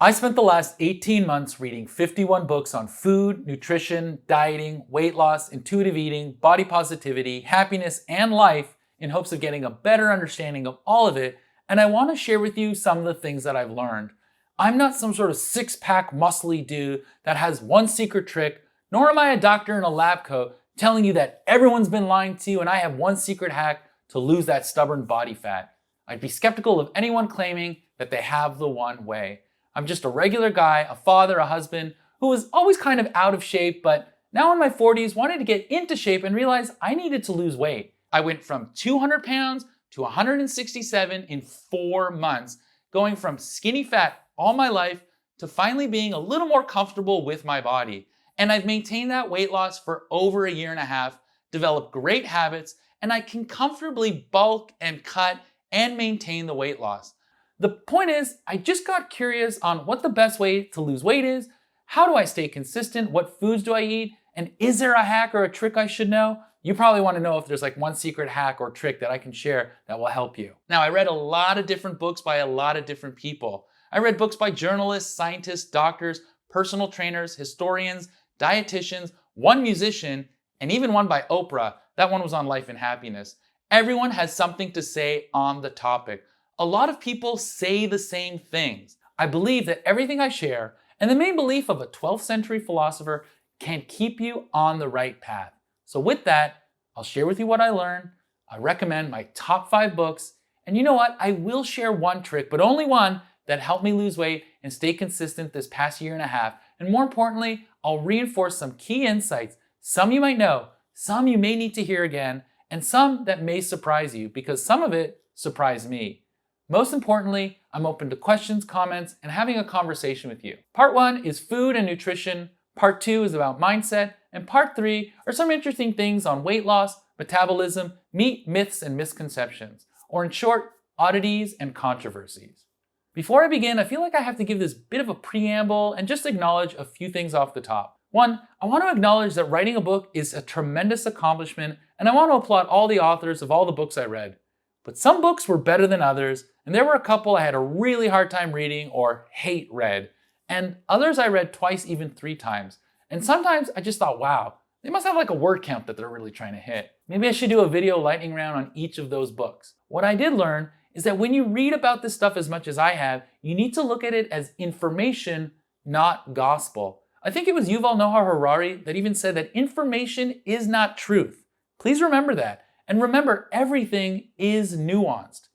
I spent the last 18 months reading 51 books on food, nutrition, dieting, weight loss, intuitive eating, body positivity, happiness, and life in hopes of getting a better understanding of all of it, and I want to share with you some of the things that I've learned. I'm not some sort of six-pack muscly dude that has one secret trick, nor am I a doctor in a lab coat telling you that everyone's been lying to you and I have one secret hack to lose that stubborn body fat. I'd be skeptical of anyone claiming that they have the one way. I'm just a regular guy, a father, a husband, who was always kind of out of shape, but now in my 40s wanted to get into shape and realized I needed to lose weight. I went from 200 pounds to 167 in 4 months, going from skinny fat all my life to finally being a little more comfortable with my body. And I've maintained that weight loss for over a year and a half, developed great habits, and I can comfortably bulk and cut and maintain the weight loss. The point is, I just got curious on what the best way to lose weight is, how do I stay consistent, what foods do I eat, and is there a hack or a trick I should know? You probably want to know if there's like one secret hack or trick that I can share that will help you. Now, I read a lot of different books by a lot of different people. I read books by journalists, scientists, doctors, personal trainers, historians, dietitians, one musician, and even one by Oprah. That one was on life and happiness. Everyone has something to say on the topic. A lot of people say the same things. I believe that everything I share and the main belief of a 12th century philosopher can keep you on the right path. So with that, I'll share with you what I learned. I recommend my top 5 books. And you know what? I will share one trick, but only one that helped me lose weight and stay consistent this past year and a half. And more importantly, I'll reinforce some key insights. Some you might know, some you may need to hear again, and some that may surprise you because some of it surprised me. Most importantly, I'm open to questions, comments, and having a conversation with you. Part 1 is food and nutrition. Part 2 is about mindset. And part 3 are some interesting things on weight loss, metabolism, meat, myths, and misconceptions. Or in short, oddities and controversies. Before I begin, I feel like I have to give this bit of a preamble and just acknowledge a few things off the top. One, I want to acknowledge that writing a book is a tremendous accomplishment, and I want to applaud all the authors of all the books I read. But some books were better than others, and there were a couple I had a really hard time reading or hate read, and others I read twice, even 3 times. And sometimes I just thought, wow, they must have like a word count that they're really trying to hit. Maybe I should do a video lightning round on each of those books. What I did learn is that when you read about this stuff as much as I have, you need to look at it as information, not gospel. I think it was Yuval Noah Harari that even said that information is not truth. Please remember that. And remember, everything is nuanced.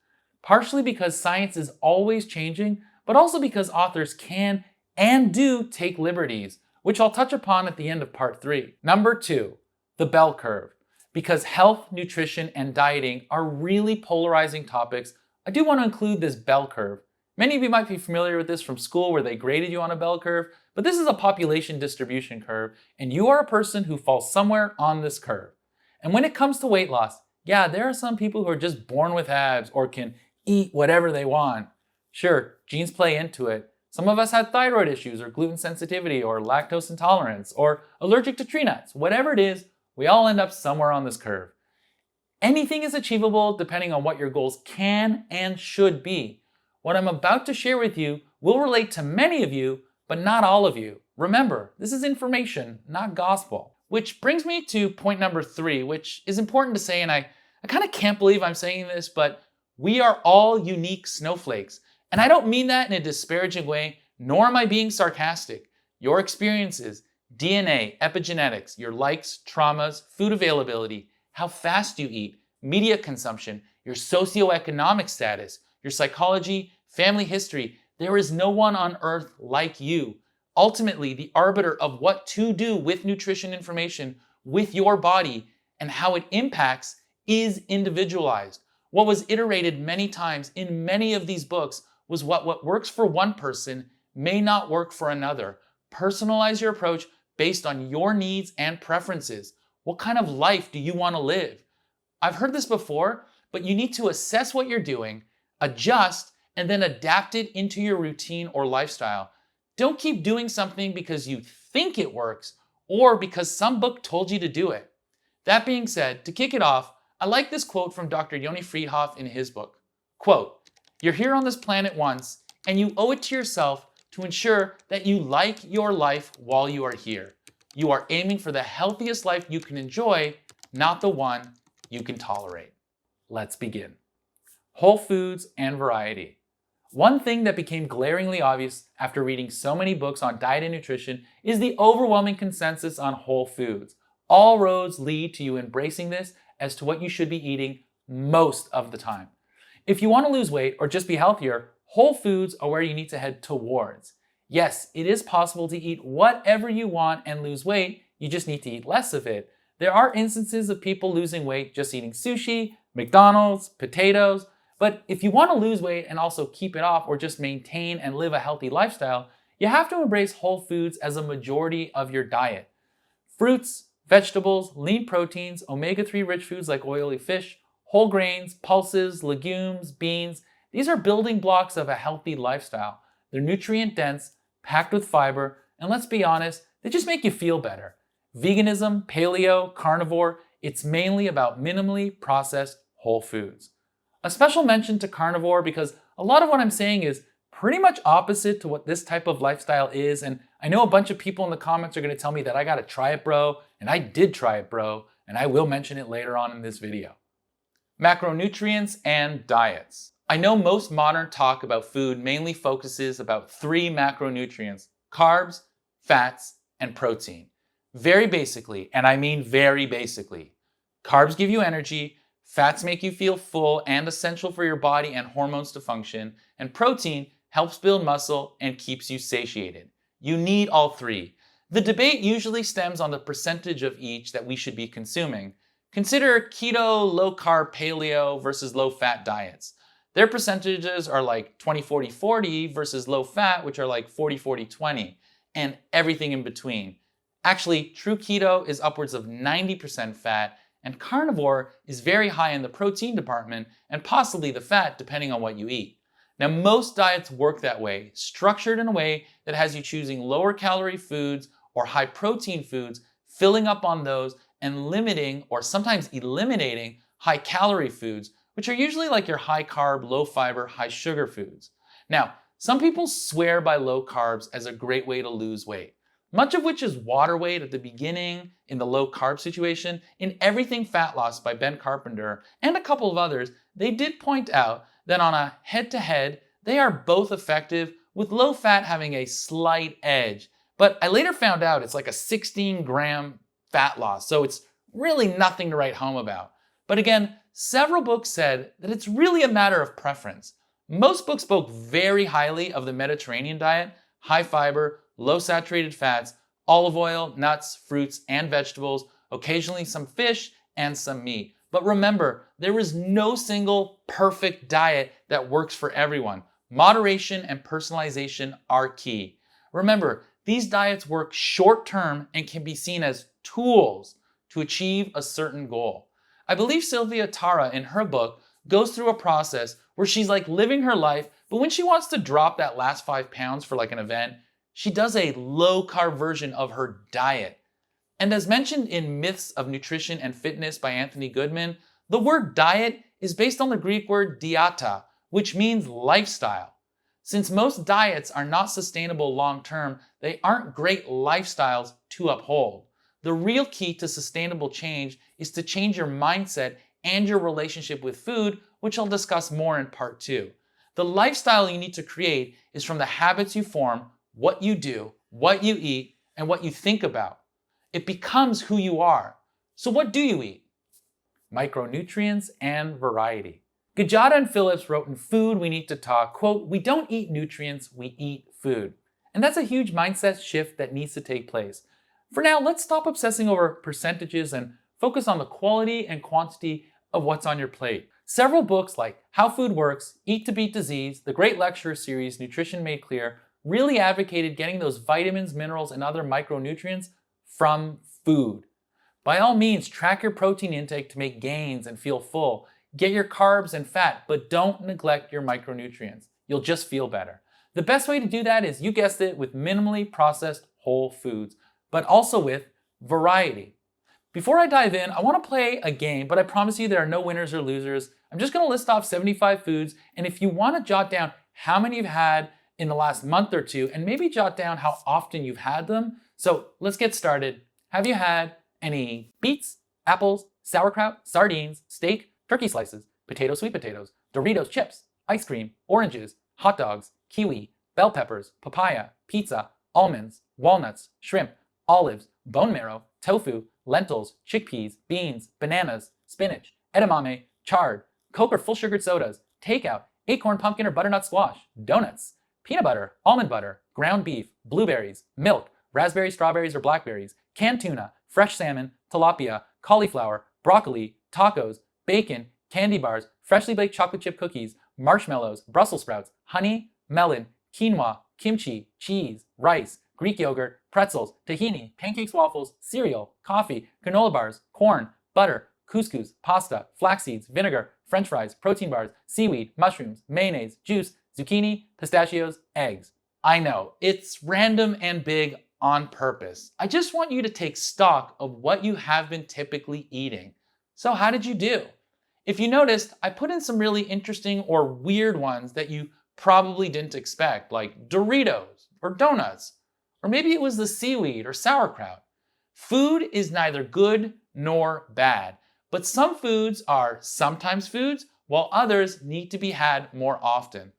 Partially because science is always changing, but also because authors can and do take liberties, which I'll touch upon at the end of part 3. Number 2, the bell curve. Because health, nutrition, and dieting are really polarizing topics, I do want to include this bell curve. Many of you might be familiar with this from school where they graded you on a bell curve, but this is a population distribution curve, and you are a person who falls somewhere on this curve. And when it comes to weight loss, yeah, there are some people who are just born with abs or can eat whatever they want. Sure, genes play into it. Some of us had thyroid issues or gluten sensitivity or lactose intolerance or allergic to tree nuts. Whatever it is, we all end up somewhere on this curve. Anything is achievable depending on what your goals can and should be. What I'm about to share with you will relate to many of you, but not all of you. Remember, this is information, not gospel. Which brings me to point number 3, which is important to say, and I kind of can't believe I'm saying this, but we are all unique snowflakes. And I don't mean that in a disparaging way, nor am I being sarcastic. Your experiences, DNA, epigenetics, your likes, traumas, food availability, how fast you eat, media consumption, your socioeconomic status, your psychology, family history, there is no one on earth like you. Ultimately, the arbiter of what to do with nutrition information, with your body, and how it impacts is individualized. What was iterated many times in many of these books was what works for one person may not work for another. Personalize your approach based on your needs and preferences. What kind of life do you want to live? I've heard this before, but you need to assess what you're doing, adjust, and then adapt it into your routine or lifestyle. Don't keep doing something because you think it works or because some book told you to do it. That being said, to kick it off, I like this quote from Dr. Yoni Friedhoff in his book. Quote, "You're here on this planet once, and you owe it to yourself to ensure that you like your life while you are here. You are aiming for the healthiest life you can enjoy, not the one you can tolerate. Let's begin. Whole foods and variety. One thing that became glaringly obvious after reading so many books on diet and nutrition is the overwhelming consensus on whole foods. All roads lead to you embracing this as to what you should be eating most of the time. If you want to lose weight or just be healthier, whole foods are where you need to head towards. Yes, it is possible to eat whatever you want and lose weight, you just need to eat less of it. There are instances of people losing weight just eating sushi, McDonald's, potatoes, but if you want to lose weight and also keep it off or just maintain and live a healthy lifestyle, you have to embrace whole foods as a majority of your diet. Fruits, vegetables, lean proteins, omega-3 rich foods like oily fish, whole grains, pulses, legumes, beans, these are building blocks of a healthy lifestyle. They're nutrient dense, packed with fiber, and let's be honest, they just make you feel better. Veganism, paleo, carnivore, it's mainly about minimally processed whole foods. A special mention to carnivore because a lot of what I'm saying is pretty much opposite to what this type of lifestyle is, and I know a bunch of people in the comments are going to tell me that I gotta try it, bro, and I did try it, bro, and I will mention it later on in this video. Macronutrients and diets. I know most modern talk about food mainly focuses about 3 macronutrients: carbs, fats, and protein. Very basically, and I mean very basically, carbs give you energy, fats make you feel full and essential for your body and hormones to function, and protein helps build muscle and keeps you satiated. You need all 3. The debate usually stems on the percentage of each that we should be consuming. Consider keto, low-carb, paleo versus low-fat diets. Their percentages are like 20-40-40 versus low-fat, which are like 40-40-20, and everything in between. Actually, true keto is upwards of 90% fat, and carnivore is very high in the protein department and possibly the fat depending on what you eat. Now, most diets work that way, structured in a way that has you choosing lower calorie foods or high protein foods, filling up on those and limiting or sometimes eliminating high calorie foods, which are usually like your high carb, low fiber, high sugar foods. Now, some people swear by low carbs as a great way to lose weight, much of which is water weight at the beginning in the low carb situation. In Everything Fat Loss by Ben Carpenter and a couple of others, they did point out that on a head-to-head, they are both effective, with low fat having a slight edge. But I later found out it's like a 16-gram fat loss, so it's really nothing to write home about. But again, several books said that it's really a matter of preference. Most books spoke very highly of the Mediterranean diet: high fiber, low saturated fats, olive oil, nuts, fruits, and vegetables, occasionally some fish and some meat. But remember, there is no single perfect diet that works for everyone. Moderation and personalization are key. Remember, these diets work short term and can be seen as tools to achieve a certain goal. I believe Sylvia Tara in her book goes through a process where she's like living her life, but when she wants to drop that last 5 pounds for like an event, she does a low-carb version of her diet. And as mentioned in Myths of Nutrition and Fitness by Anthony Goodman, the word diet is based on the Greek word dieta, which means lifestyle. Since most diets are not sustainable long-term, they aren't great lifestyles to uphold. The real key to sustainable change is to change your mindset and your relationship with food, which I'll discuss more in part 2. The lifestyle you need to create is from the habits you form, what you do, what you eat, and what you think about. It becomes who you are. So what do you eat? Micronutrients and variety. Gajada and Phillips wrote in Food We Need to Talk, quote, "We don't eat nutrients, we eat food." And that's a huge mindset shift that needs to take place. For now, let's stop obsessing over percentages and focus on the quality and quantity of what's on your plate. Several books like How Food Works, Eat to Beat Disease, the great lecture series Nutrition Made Clear really advocated getting those vitamins, minerals, and other micronutrients from food. By all means, track your protein intake to make gains and feel full. Get your carbs and fat, but don't neglect your micronutrients. You'll just feel better. The best way to do that is, you guessed it, with minimally processed whole foods, but also with variety. Before I dive in, I want to play a game, but I promise you there are no winners or losers. I'm just going to list off 75 foods, and if you want to jot down how many you've had in the last month or two and maybe jot down how often you've had them. So let's get started. Have you had any beets, apples, sauerkraut, sardines, steak, turkey slices, potato, sweet potatoes, Doritos chips, ice cream, oranges, hot dogs, kiwi, bell peppers, papaya, pizza, almonds, walnuts, shrimp, olives, bone marrow, tofu, lentils, chickpeas, beans, bananas, spinach, edamame, chard, Coke or full sugared sodas, takeout, acorn, pumpkin, or butternut squash, donuts, peanut butter, almond butter, ground beef, blueberries, milk, raspberries, strawberries, or blackberries, canned tuna, fresh salmon, tilapia, cauliflower, broccoli, tacos, bacon, candy bars, freshly baked chocolate chip cookies, marshmallows, Brussels sprouts, honey, melon, quinoa, kimchi, cheese, rice, Greek yogurt, pretzels, tahini, pancakes, waffles, cereal, coffee, granola bars, corn, butter, couscous, pasta, flax seeds, vinegar, french fries, protein bars, seaweed, mushrooms, mayonnaise, juice, zucchini, pistachios, eggs. I know, it's random and big on purpose. I just want you to take stock of what you have been typically eating. So how did you do? If you noticed, I put in some really interesting or weird ones that you probably didn't expect, like Doritos or donuts, or maybe it was the seaweed or sauerkraut. Food is neither good nor bad, but some foods are sometimes foods, while others need to be had more often.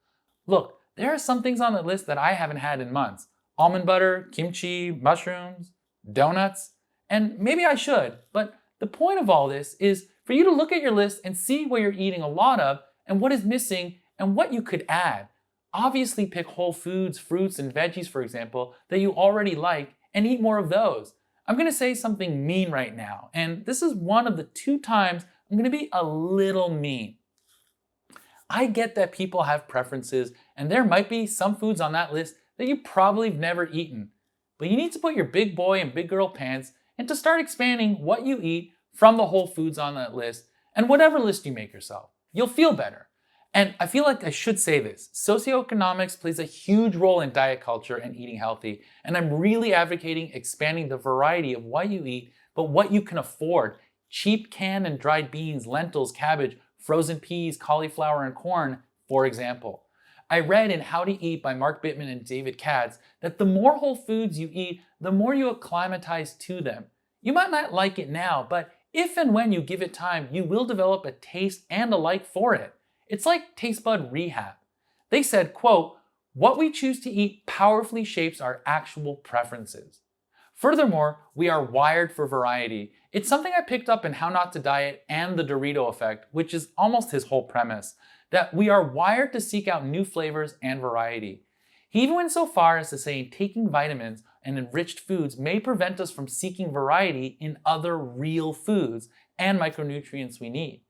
Look, there are some things on the list that I haven't had in months. Almond butter, kimchi, mushrooms, donuts, and maybe I should, but the point of all this is for you to look at your list and see what you're eating a lot of and what is missing and what you could add. Obviously pick whole foods, fruits, and veggies, for example, that you already like and eat more of those. I'm gonna say something mean right now, and this is one of the 2 times I'm gonna be a little mean. I get that people have preferences, and there might be some foods on that list that you probably have never eaten, but you need to put your big boy and big girl pants and to start expanding what you eat from the whole foods on that list and whatever list you make yourself. You'll feel better. And I feel like I should say this. Socioeconomics plays a huge role in diet culture and eating healthy, and I'm really advocating expanding the variety of what you eat, but what you can afford. Cheap canned and dried beans, lentils, cabbage, frozen peas, cauliflower, and corn, for example. I read in How to Eat by Mark Bittman and David Katz that the more whole foods you eat, the more you acclimatize to them. You might not like it now, but if and when you give it time, you will develop a taste and a like for it. It's like taste bud rehab. They said, quote, "What we choose to eat powerfully shapes our actual preferences." Furthermore, we are wired for variety. It's something I picked up in How Not to Diet and the Dorito Effect, which is almost his whole premise, that we are wired to seek out new flavors and variety. He even went so far as to say taking vitamins and enriched foods may prevent us from seeking variety in other real foods and micronutrients we need.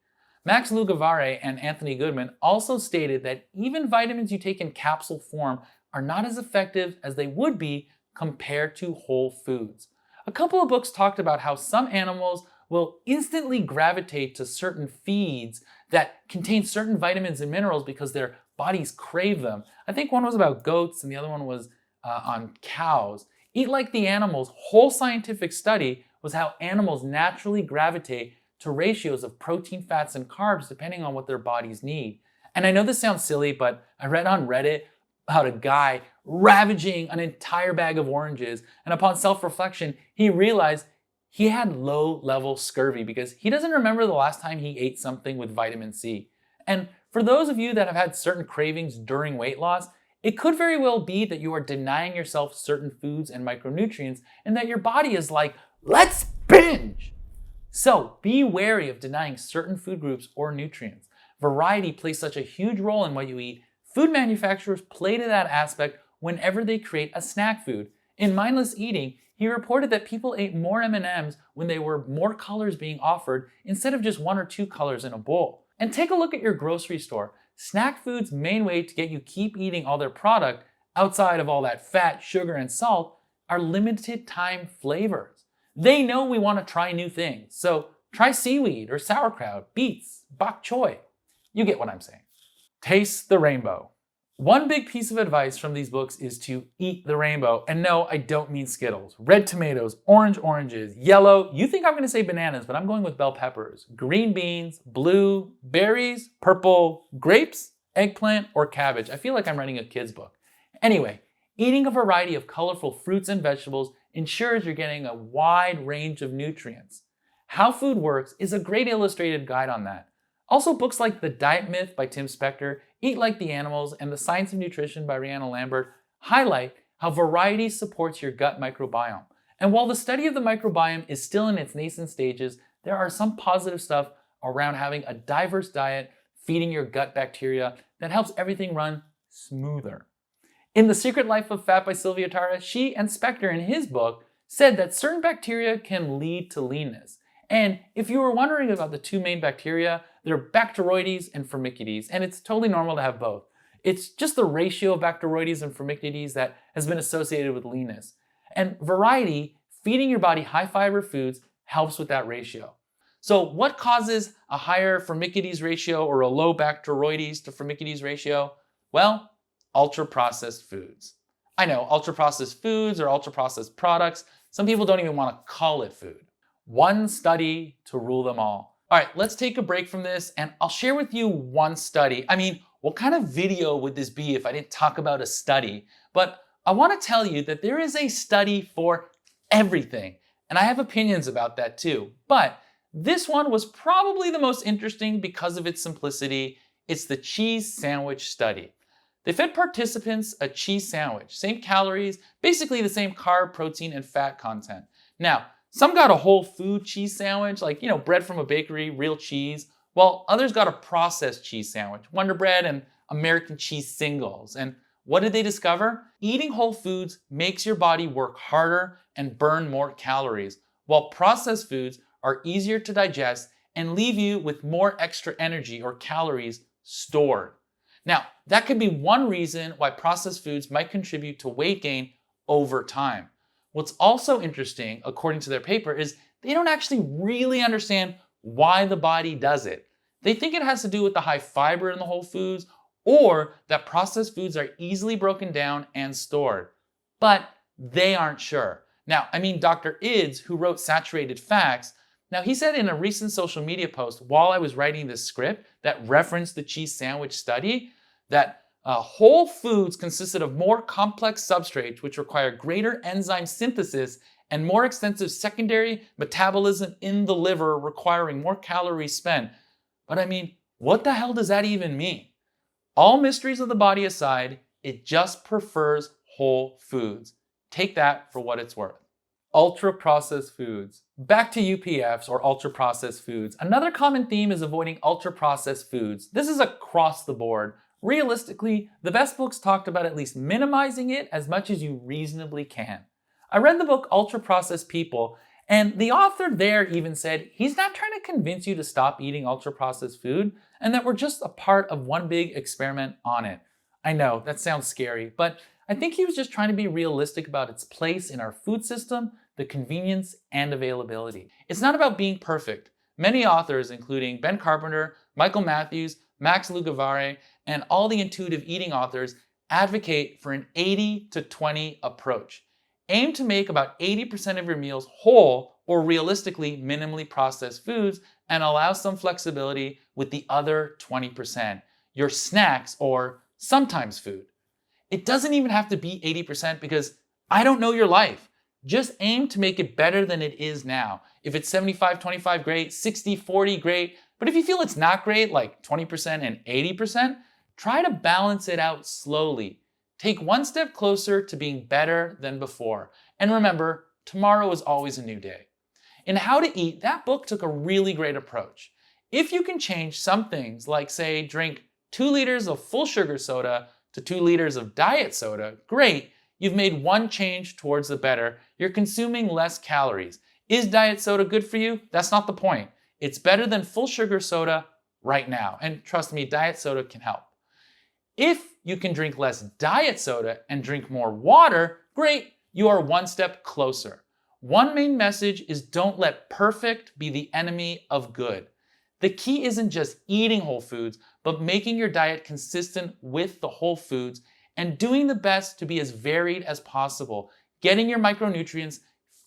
Max Lugavare and Anthony Goodman also stated that even vitamins you take in capsule form are not as effective as they would be compared to whole foods. A couple of books talked about how some animals will instantly gravitate to certain feeds that contain certain vitamins and minerals because their bodies crave them. I think one was about goats and the other one was on cows. Eat like the animals' whole scientific study was how animals naturally gravitate to ratios of protein, fats, and carbs depending on what their bodies need. And I know this sounds silly, but I read on Reddit about a guy ravaging an entire bag of oranges, and upon self-reflection, he realized he had low-level scurvy because he doesn't remember the last time he ate something with vitamin C. And for those of you that have had certain cravings during weight loss, it could very well be that you are denying yourself certain foods and micronutrients and that your body is like, let's binge! So be wary of denying certain food groups or nutrients. Variety plays such a huge role in what you eat. Food manufacturers play to that aspect whenever they create a snack food. In Mindless Eating, he reported that people ate more M&Ms when there were more colors being offered instead of just 1 or 2 colors in a bowl. And take a look at your grocery store. Snack food's main way to get you keep eating all their product, outside of all that fat, sugar, and salt, are limited time flavors. They know we want to try new things, so try seaweed or sauerkraut, beets, bok choy. You get what I'm saying. Taste the rainbow. One big piece of advice from these books is to eat the rainbow. And no, I don't mean Skittles. Red tomatoes, oranges, yellow. You think I'm going to say bananas, but I'm going with bell peppers. Green beans, blue, berries, purple, grapes, eggplant, or cabbage. I feel like I'm writing a kid's book. Anyway, eating a variety of colorful fruits and vegetables ensures you're getting a wide range of nutrients. How Food Works is a great illustrated guide on that. Also, books like The Diet Myth by Tim Spector, Eat Like the Animals, and The Science of Nutrition by Rhianna Lambert highlight how variety supports your gut microbiome. And while the study of the microbiome is still in its nascent stages, there are some positive stuff around having a diverse diet feeding your gut bacteria that helps everything run smoother. In The Secret Life of Fat by Sylvia Tara, she and Spector in his book said that certain bacteria can lead to leanness. And if you were wondering about the two main bacteria, they're Bacteroides and Firmicutes, and it's totally normal to have both. It's just the ratio of Bacteroides and Firmicutes that has been associated with leanness. And variety, feeding your body high fiber foods, helps with that ratio. So what causes a higher Firmicutes ratio or a low Bacteroides to Firmicutes ratio? Well, ultra-processed foods. I know, ultra-processed foods or ultra-processed products, some people don't even want to call it food. One study to rule them all. All right, let's take a break from this and I'll share with you one study. I mean, what kind of video would this be if I didn't talk about a study? But I want to tell you that there is a study for everything, and I have opinions about that too. But this one was probably the most interesting because of its simplicity. It's the cheese sandwich study. They fed participants a cheese sandwich, same calories, basically the same carb, protein, and fat content. Now, some got a whole food cheese sandwich, like, bread from a bakery, real cheese, while others got a processed cheese sandwich, Wonder Bread and American cheese singles. And what did they discover? Eating whole foods makes your body work harder and burn more calories, while processed foods are easier to digest and leave you with more extra energy or calories stored. Now, that could be one reason why processed foods might contribute to weight gain over time. What's also interesting, according to their paper, is they don't actually really understand why the body does it. They think it has to do with the high fiber in the whole foods or that processed foods are easily broken down and stored. But they aren't sure. Now, Dr. Ids, who wrote Saturated Facts, now he said in a recent social media post while I was writing this script that referenced the cheese sandwich study that whole foods consisted of more complex substrates which require greater enzyme synthesis and more extensive secondary metabolism in the liver requiring more calories spent. But what the hell does that even mean? All mysteries of the body aside, it just prefers whole foods. Take that for what it's worth. Ultra-processed foods. Back to UPFs or ultra-processed foods. Another common theme is avoiding ultra-processed foods. This is across the board. Realistically, the best books talked about at least minimizing it as much as you reasonably can. I read the book Ultra Processed People, and the author there even said he's not trying to convince you to stop eating ultra processed food and that we're just a part of one big experiment on it. I know, that sounds scary, but I think he was just trying to be realistic about its place in our food system, the convenience and availability. It's not about being perfect. Many authors, including Ben Carpenter, Michael Matthews, Max Lugavare, and all the intuitive eating authors, advocate for an 80-20 approach. Aim to make about 80% of your meals whole or realistically minimally processed foods and allow some flexibility with the other 20%, your snacks or sometimes food. It doesn't even have to be 80% because I don't know your life. Just aim to make it better than it is now. If it's 75-25, great, 60-40, great. But if you feel it's not great, like 20% and 80%, try to balance it out slowly. Take one step closer to being better than before. And remember, tomorrow is always a new day. In How to Eat, that book took a really great approach. If you can change some things, like say drink 2 liters of full sugar soda to 2 liters of diet soda, great, you've made one change towards the better. You're consuming less calories. Is diet soda good for you? That's not the point. It's better than full sugar soda right now. And trust me, diet soda can help. If you can drink less diet soda and drink more water, great, you are one step closer. One main message is don't let perfect be the enemy of good. The key isn't just eating whole foods, but making your diet consistent with the whole foods and doing the best to be as varied as possible, getting your micronutrients,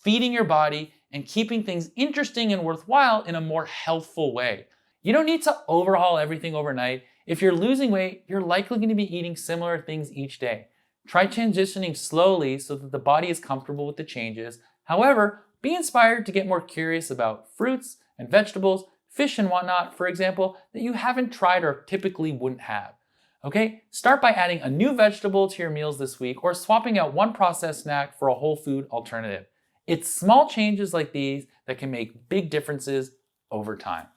feeding your body, and keeping things interesting and worthwhile in a more healthful way. You don't need to overhaul everything overnight. If you're losing weight, you're likely going to be eating similar things each day. Try transitioning slowly so that the body is comfortable with the changes. However, be inspired to get more curious about fruits and vegetables, fish and whatnot, for example, that you haven't tried or typically wouldn't have. Okay, start by adding a new vegetable to your meals this week or swapping out one processed snack for a whole food alternative. It's small changes like these that can make big differences over time.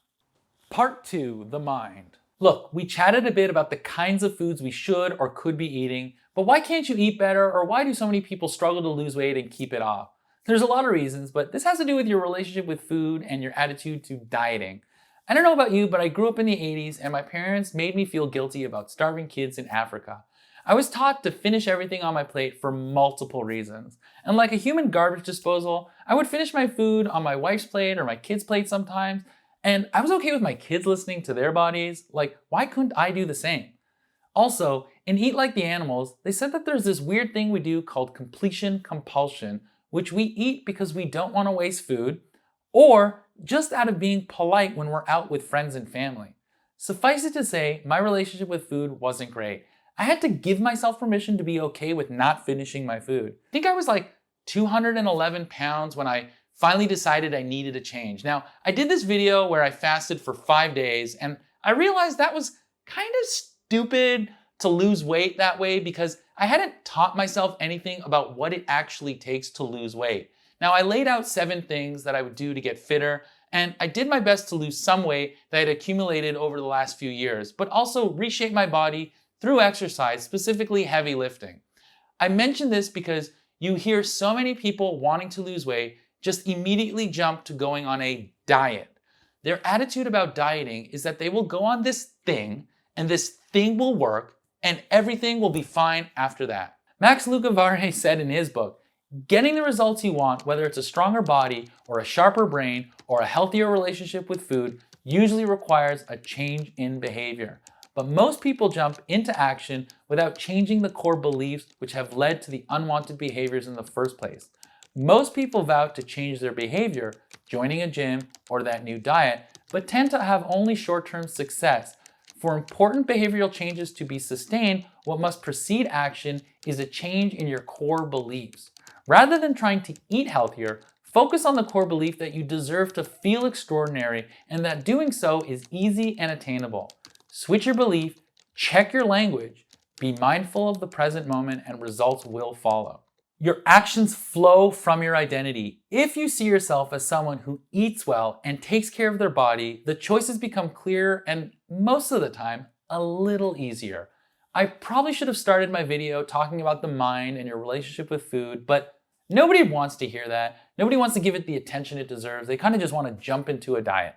Part 2, the mind. Look, we chatted a bit about the kinds of foods we should or could be eating, but why can't you eat better, or why do so many people struggle to lose weight and keep it off? There's a lot of reasons, but this has to do with your relationship with food and your attitude to dieting. I don't know about you, but I grew up in the 80s and my parents made me feel guilty about starving kids in Africa. I was taught to finish everything on my plate for multiple reasons. And like a human garbage disposal, I would finish my food on my wife's plate or my kids' plate sometimes, and I was okay with my kids listening to their bodies. Like, why couldn't I do the same? Also, in Eat Like the Animals, they said that there's this weird thing we do called completion compulsion, which we eat because we don't want to waste food, or just out of being polite when we're out with friends and family. Suffice it to say, my relationship with food wasn't great. I had to give myself permission to be okay with not finishing my food. I think I was like 211 pounds when I finally decided I needed a change. Now, I did this video where I fasted for 5 days, and I realized that was kind of stupid to lose weight that way because I hadn't taught myself anything about what it actually takes to lose weight. Now, I laid out 7 things that I would do to get fitter, and I did my best to lose some weight that had accumulated over the last few years, but also reshape my body through exercise, specifically heavy lifting. I mention this because you hear so many people wanting to lose weight just immediately jump to going on a diet. Their attitude about dieting is that they will go on this thing, and this thing will work, and everything will be fine after that. Max Lucavare said in his book, getting the results you want, whether it's a stronger body or a sharper brain or a healthier relationship with food, usually requires a change in behavior. But most people jump into action without changing the core beliefs which have led to the unwanted behaviors in the first place. Most people vow to change their behavior, joining a gym or that new diet, but tend to have only short-term success. For important behavioral changes to be sustained, what must precede action is a change in your core beliefs. Rather than trying to eat healthier, focus on the core belief that you deserve to feel extraordinary and that doing so is easy and attainable. Switch your belief, check your language, be mindful of the present moment, and results will follow. Your actions flow from your identity. If you see yourself as someone who eats well and takes care of their body, the choices become clearer and most of the time, a little easier. I probably should have started my video talking about the mind and your relationship with food, but nobody wants to hear that. Nobody wants to give it the attention it deserves. They kind of just want to jump into a diet.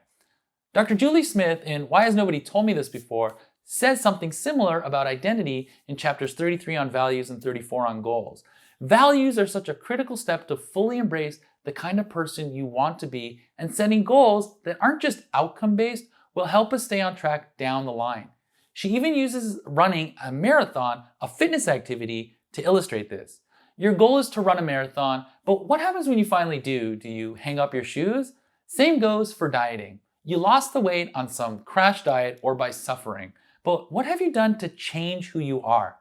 Dr. Julie Smith in Why Has Nobody Told Me This Before says something similar about identity in chapters 33 on values and 34 on goals. Values are such a critical step to fully embrace the kind of person you want to be, and setting goals that aren't just outcome-based will help us stay on track down the line. She even uses running a marathon, a fitness activity, to illustrate this. Your goal is to run a marathon, but what happens when you finally do? Do you hang up your shoes? Same goes for dieting. You lost the weight on some crash diet or by suffering, but what have you done to change who you are?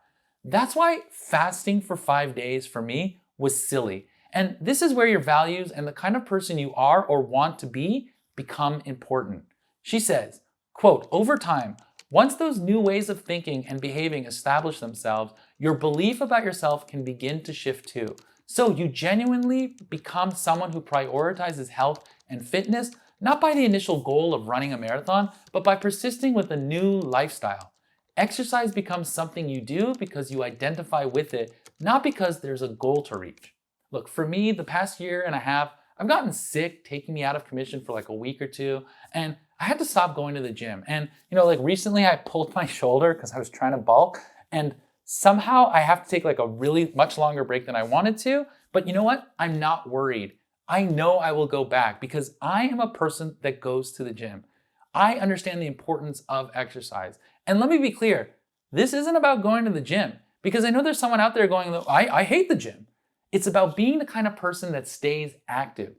That's why fasting for 5 days for me was silly. And this is where your values and the kind of person you are or want to be become important. She says, quote, over time, once those new ways of thinking and behaving establish themselves, your belief about yourself can begin to shift too. So you genuinely become someone who prioritizes health and fitness, not by the initial goal of running a marathon, but by persisting with a new lifestyle. Exercise becomes something you do because you identify with it, not because there's a goal to reach. Look, for me, the past year and a half, I've gotten sick, taking me out of commission for like a week or two, and I had to stop going to the gym. And like recently I pulled my shoulder because I was trying to bulk, and somehow I have to take like a really much longer break than I wanted to. But you know what? I'm not worried. I know I will go back because I am a person that goes to the gym. I understand the importance of exercise. And let me be clear, this isn't about going to the gym, because I know there's someone out there going, I hate the gym. It's about being the kind of person that stays active.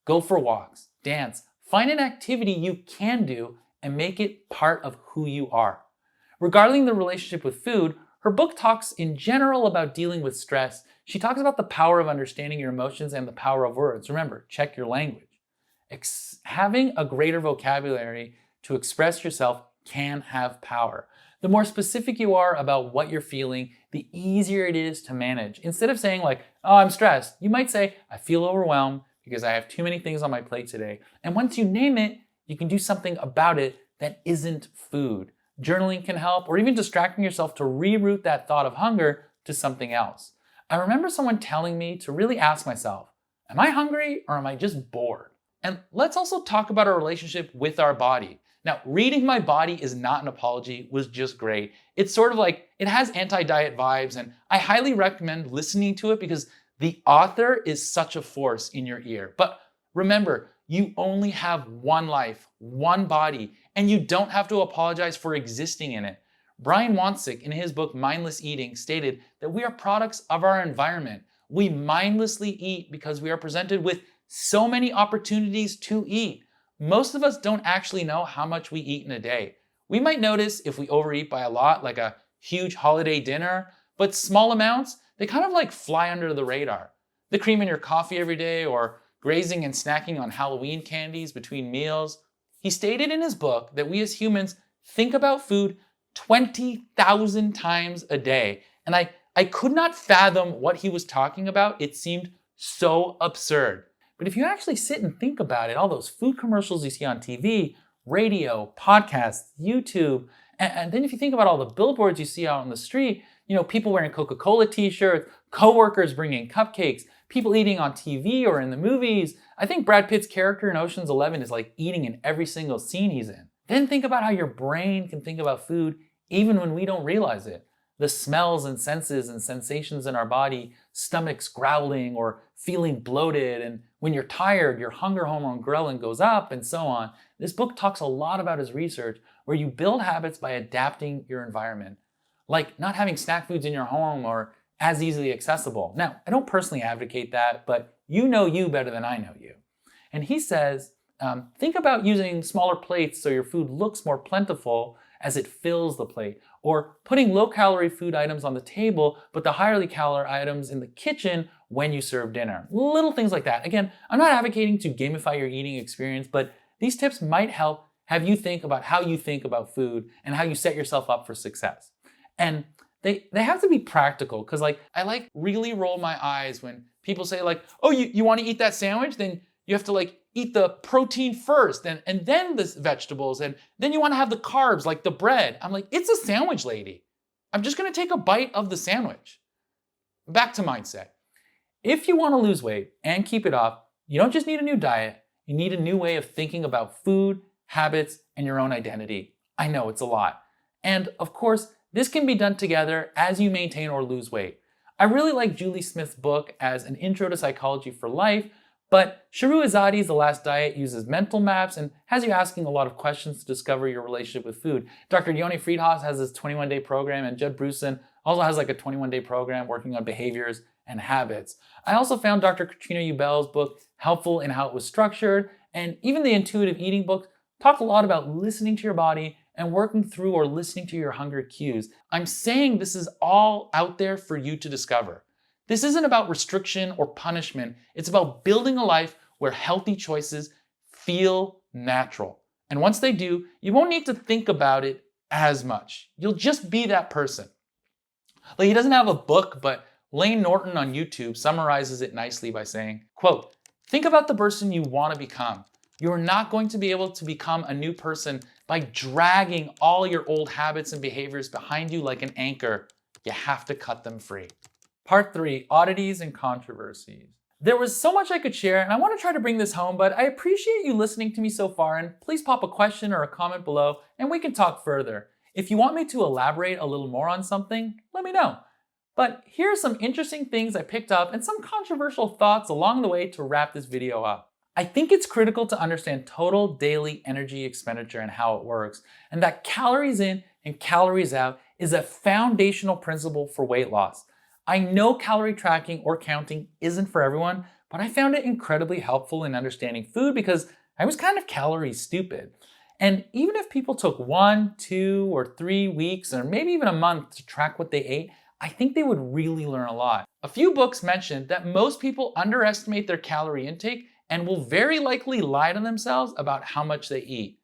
Go for walks, dance, find an activity you can do and make it part of who you are. Regarding the relationship with food, Her book talks in general about dealing with stress. She talks about the power of understanding your emotions and the power of words. Remember, check your language. Having a greater vocabulary to express yourself can have power. The more specific you are about what you're feeling, the easier it is to manage. Instead of saying like, oh, I'm stressed, you might say, I feel overwhelmed because I have too many things on my plate today. And once you name it, you can do something about it that isn't food. Journaling can help, or even distracting yourself to reroute that thought of hunger to something else. I remember someone telling me to really ask myself, am I hungry or am I just bored? And let's also talk about our relationship with our body. Now, reading My Body Is Not an Apology was just great. It's sort of like, it has anti-diet vibes, and I highly recommend listening to it because the author is such a force in your ear. But remember, you only have one life, one body, and you don't have to apologize for existing in it. Brian Wansink, in his book Mindless Eating, stated that we are products of our environment. We mindlessly eat because we are presented with so many opportunities to eat. Most of us don't actually know how much we eat in a day. We might notice if we overeat by a lot, like a huge holiday dinner, but small amounts, they kind of like fly under the radar. The cream in your coffee every day, or grazing and snacking on Halloween candies between meals. He stated in his book that we as humans think about food 20,000 times a day. And I could not fathom what he was talking about. It seemed so absurd. But if you actually sit and think about it, all those food commercials you see on TV, radio, podcasts, YouTube, and then if you think about all the billboards you see out on the street, people wearing Coca-Cola t-shirts, coworkers bringing cupcakes, people eating on TV or in the movies. I think Brad Pitt's character in Ocean's 11 is like eating in every single scene he's in. Then think about how your brain can think about food even when we don't realize it. The smells and senses and sensations in our body, stomachs growling or feeling bloated, and when you're tired, your hunger hormone ghrelin goes up, and so on. This book talks a lot about his research where you build habits by adapting your environment, like not having snack foods in your home or as easily accessible. Now, I don't personally advocate that, but you know you better than I know you. And he says, think about using smaller plates so your food looks more plentiful as it fills the plate, or putting low-calorie food items on the table, but the highly calorie items in the kitchen when you serve dinner. Little things like that. Again, I'm not advocating to gamify your eating experience, but these tips might help have you think about how you think about food and how you set yourself up for success. And they have to be practical, because I really roll my eyes when people say like, oh, you want to eat that sandwich? Then you have to eat the protein first and then the vegetables, and then you want to have the carbs like the bread. I'm like, it's a sandwich, lady. I'm just going to take a bite of the sandwich. Back to mindset. If you want to lose weight and keep it off, you don't just need a new diet, you need a new way of thinking about food, habits, and your own identity. I know it's a lot. And of course, this can be done together as you maintain or lose weight. I really like Julie Smith's book as an intro to psychology for life, but Shahroo Azadi's The Last Diet uses mental maps and has you asking a lot of questions to discover your relationship with food. Dr. Yoni Friedhaus has his 21-day program, and Judd Bruson also has a 21-day program working on behaviors and habits. I also found Dr. Katrina Ubell's book helpful in how it was structured, and even the intuitive eating books talk a lot about listening to your body and working through or listening to your hunger cues. I'm saying this is all out there for you to discover. This isn't about restriction or punishment. It's about building a life where healthy choices feel natural. And once they do, you won't need to think about it as much. You'll just be that person. He doesn't have a book, but Lane Norton on YouTube summarizes it nicely by saying, quote, think about the person you want to become. You're not going to be able to become a new person by dragging all your old habits and behaviors behind you like an anchor. You have to cut them free. Part 3, oddities and controversies. There was so much I could share, and I want to try to bring this home, but I appreciate you listening to me so far, and please pop a question or a comment below and we can talk further. If you want me to elaborate a little more on something, let me know. But here are some interesting things I picked up and some controversial thoughts along the way to wrap this video up. I think it's critical to understand total daily energy expenditure and how it works, and that calories in and calories out is a foundational principle for weight loss. I know calorie tracking or counting isn't for everyone, but I found it incredibly helpful in understanding food because I was kind of calorie stupid. And even if people took 1, 2, or 3 weeks, or maybe even a month to track what they ate, I think they would really learn a lot. A few books mentioned that most people underestimate their calorie intake and will very likely lie to themselves about how much they eat.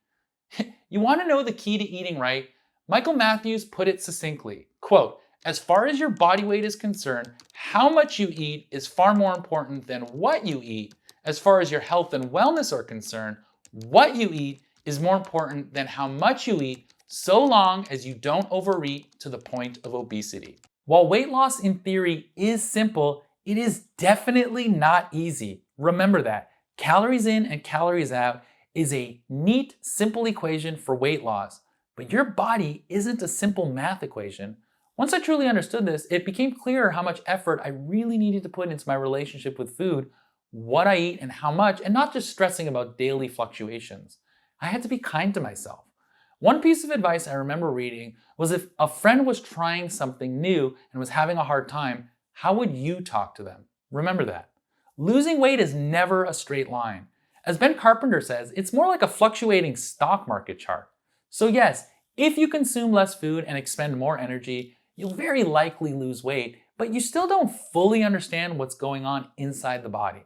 You want to know the key to eating right? Michael Matthews put it succinctly, quote, "As far as your body weight is concerned, how much you eat is far more important than what you eat. As far as your health and wellness are concerned, what you eat is more important than how much you eat, so long as you don't overeat to the point of obesity." While weight loss in theory is simple, it is definitely not easy. Remember that. Calories in and calories out is a neat, simple equation for weight loss, but your body isn't a simple math equation. Once I truly understood this, it became clearer how much effort I really needed to put into my relationship with food, what I eat and how much, and not just stressing about daily fluctuations. I had to be kind to myself. One piece of advice I remember reading was if a friend was trying something new and was having a hard time, how would you talk to them? Remember that. Losing weight is never a straight line. As Ben Carpenter says, it's more like a fluctuating stock market chart. So yes, if you consume less food and expend more energy, you'll very likely lose weight, but you still don't fully understand what's going on inside the body.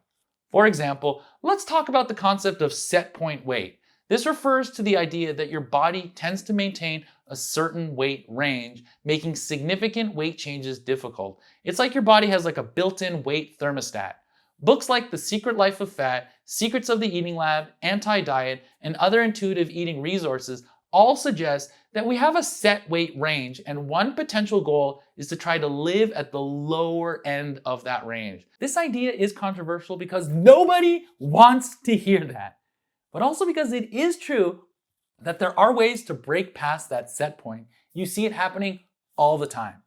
For example, let's talk about the concept of set point weight. This refers to the idea that your body tends to maintain a certain weight range, making significant weight changes difficult. It's like your body has like a built-in weight thermostat. Books like The Secret Life of Fat, Secrets of the Eating Lab, Anti-Diet, and other intuitive eating resources all suggest that we have a set weight range, and one potential goal is to try to live at the lower end of that range. This idea is controversial because nobody wants to hear that, but also because it is true that there are ways to break past that set point. You see it happening all the time.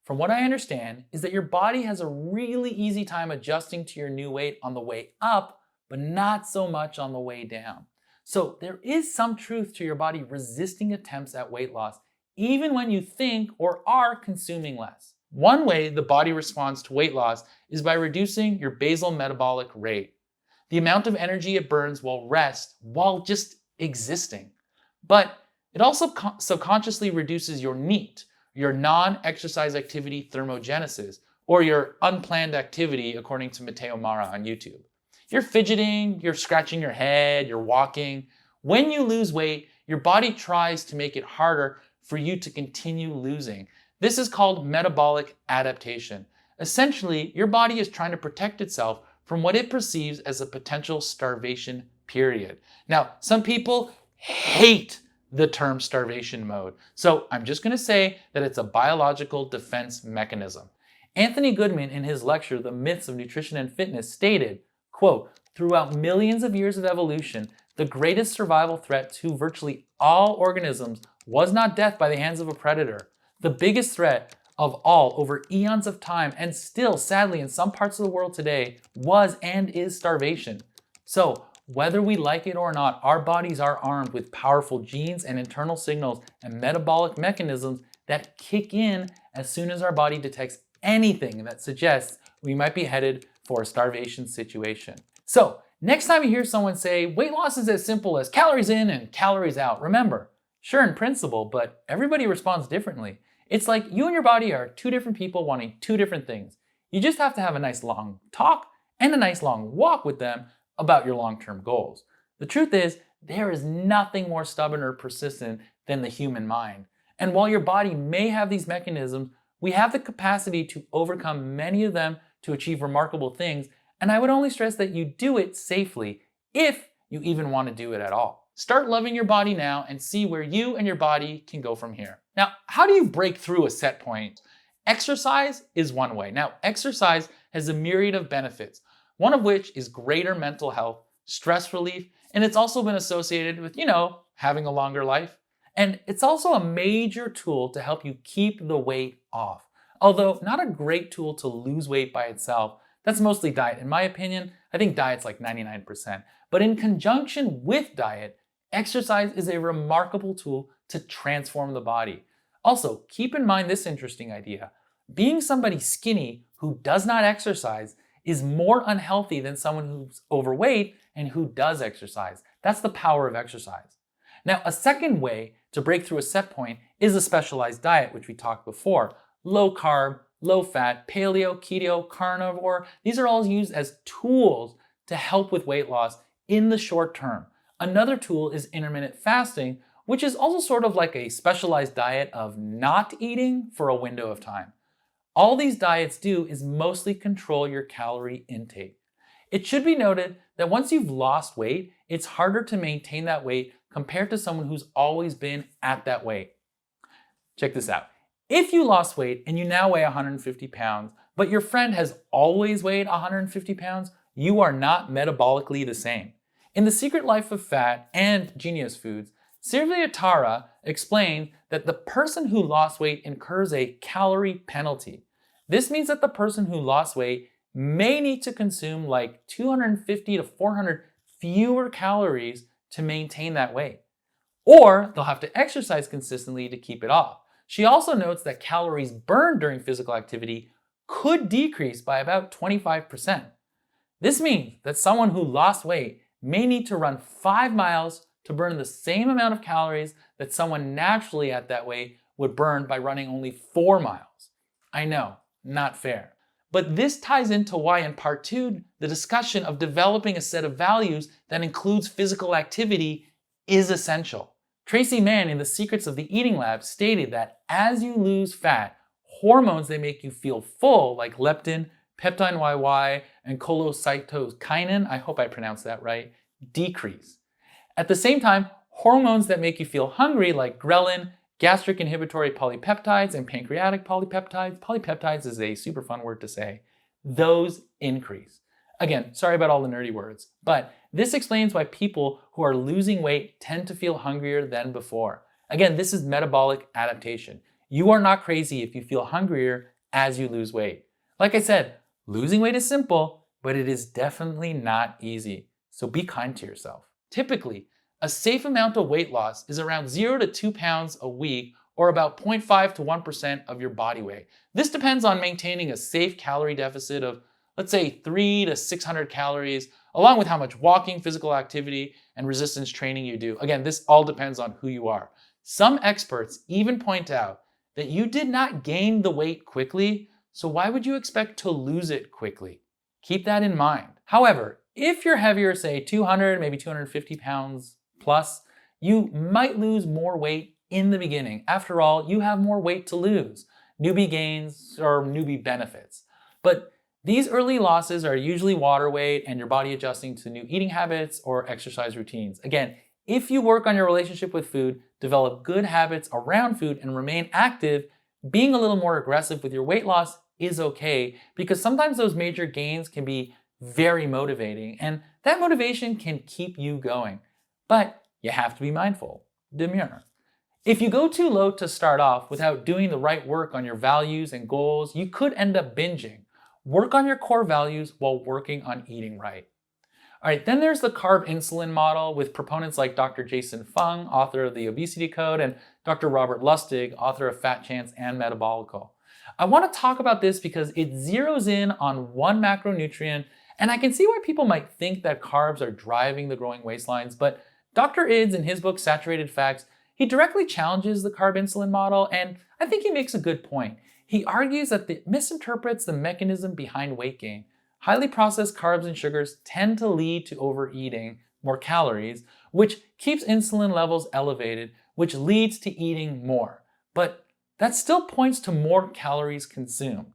From what I understand is that your body has a really easy time adjusting to your new weight on the way up, but not so much on the way down. So there is some truth to your body resisting attempts at weight loss, even when you think or are consuming less. One way the body responds to weight loss is by reducing your basal metabolic rate, the amount of energy it burns while just existing. But it also subconsciously reduces your NEAT, your non-exercise activity thermogenesis, or your unplanned activity, according to Matteo Mara on YouTube. You're fidgeting, you're scratching your head, you're walking. When you lose weight, your body tries to make it harder for you to continue losing. This is called metabolic adaptation. Essentially, your body is trying to protect itself from what it perceives as a potential starvation period. Now, some people hate the term starvation mode, so I'm just going to say that it's a biological defense mechanism. Anthony Goodman, in his lecture, The Myths of Nutrition and Fitness, stated, quote, "Throughout millions of years of evolution, the greatest survival threat to virtually all organisms was not death by the hands of a predator. The biggest threat of all over eons of time, and still, sadly, in some parts of the world today, was and is starvation." So, whether we like it or not, our bodies are armed with powerful genes and internal signals and metabolic mechanisms that kick in as soon as our body detects anything that suggests we might be headed for a starvation situation. So, next time you hear someone say weight loss is as simple as calories in and calories out, remember, sure in principle, but everybody responds differently. It's like you and your body are two different people wanting two different things. You just have to have a nice long talk and a nice long walk with them about your long-term goals. The truth is, there is nothing more stubborn or persistent than the human mind. And while your body may have these mechanisms, we have the capacity to overcome many of them to achieve remarkable things, and I would only stress that you do it safely, if you even want to do it at all. Start loving your body now and see where you and your body can go from here. Now, how do you break through a set point? Exercise is one way. Now, exercise has a myriad of benefits, one of which is greater mental health, stress relief, and it's also been associated with, having a longer life. And it's also a major tool to help you keep the weight off. Although not a great tool to lose weight by itself. That's mostly diet. In my opinion, I think diet's like 99%. But in conjunction with diet, exercise is a remarkable tool to transform the body. Also, keep in mind this interesting idea. Being somebody skinny who does not exercise is more unhealthy than someone who's overweight and who does exercise. That's the power of exercise. Now, a second way to break through a set point is a specialized diet, which we talked before. Low carb, low fat, paleo, keto, carnivore. These are all used as tools to help with weight loss in the short term. Another tool is intermittent fasting, which is also sort of like a specialized diet of not eating for a window of time. All these diets do is mostly control your calorie intake. It should be noted that once you've lost weight, it's harder to maintain that weight compared to someone who's always been at that weight. Check this out. If you lost weight and you now weigh 150 pounds, but your friend has always weighed 150 pounds, you are not metabolically the same. In The Secret Life of Fat and Genius Foods, Sylvia Tara explained that the person who lost weight incurs a calorie penalty. This means that the person who lost weight may need to consume like 250 to 400 fewer calories to maintain that weight. Or they'll have to exercise consistently to keep it off. She also notes that calories burned during physical activity could decrease by about 25%. This means that someone who lost weight may need to run 5 miles to burn the same amount of calories that someone naturally at that weight would burn by running only 4 miles. I know, not fair. But this ties into why in part 2, the discussion of developing a set of values that includes physical activity is essential. Tracy Mann in The Secrets of the Eating Lab stated that as you lose fat, hormones that make you feel full, like leptin, peptide YY, and cholecytokinin, I hope I pronounced that right, decrease. At the same time, hormones that make you feel hungry, like ghrelin, gastric inhibitory polypeptides, and pancreatic polypeptides is a super fun word to say, those increase. Again, sorry about all the nerdy words, but this explains why people who are losing weight tend to feel hungrier than before. Again, this is metabolic adaptation. You are not crazy if you feel hungrier as you lose weight. Like I said, losing weight is simple, but it is definitely not easy. So be kind to yourself. Typically, a safe amount of weight loss is around 0 to 2 pounds a week, or about 0.5 to 1% of your body weight. This depends on maintaining a safe calorie deficit of, let's say, 300 to 600 calories, along with how much walking, physical activity, and resistance training you do. Again, this all depends on who you are. Some experts even point out that you did not gain the weight quickly, so why would you expect to lose it quickly? Keep that in mind. However, if you're heavier, say 200, maybe 250 pounds plus, you might lose more weight in the beginning. After all, you have more weight to lose, newbie gains or newbie benefits. But these early losses are usually water weight and your body adjusting to new eating habits or exercise routines. Again, if you work on your relationship with food, develop good habits around food, and remain active, being a little more aggressive with your weight loss is okay, because sometimes those major gains can be very motivating, and that motivation can keep you going. But you have to be mindful. Demure. If you go too low to start off without doing the right work on your values and goals, you could end up binging. Work on your core values while working on eating right. All right, then there's the carb insulin model with proponents like Dr. Jason Fung, author of The Obesity Code, and Dr. Robert Lustig, author of Fat Chance and Metabolical. I want to talk about this because it zeroes in on one macronutrient, and I can see why people might think that carbs are driving the growing waistlines, but Dr. Idz in his book Saturated Facts, he directly challenges the carb insulin model, and I think he makes a good point. He argues that it misinterprets the mechanism behind weight gain. Highly processed carbs and sugars tend to lead to overeating, more calories, which keeps insulin levels elevated, which leads to eating more. But that still points to more calories consumed.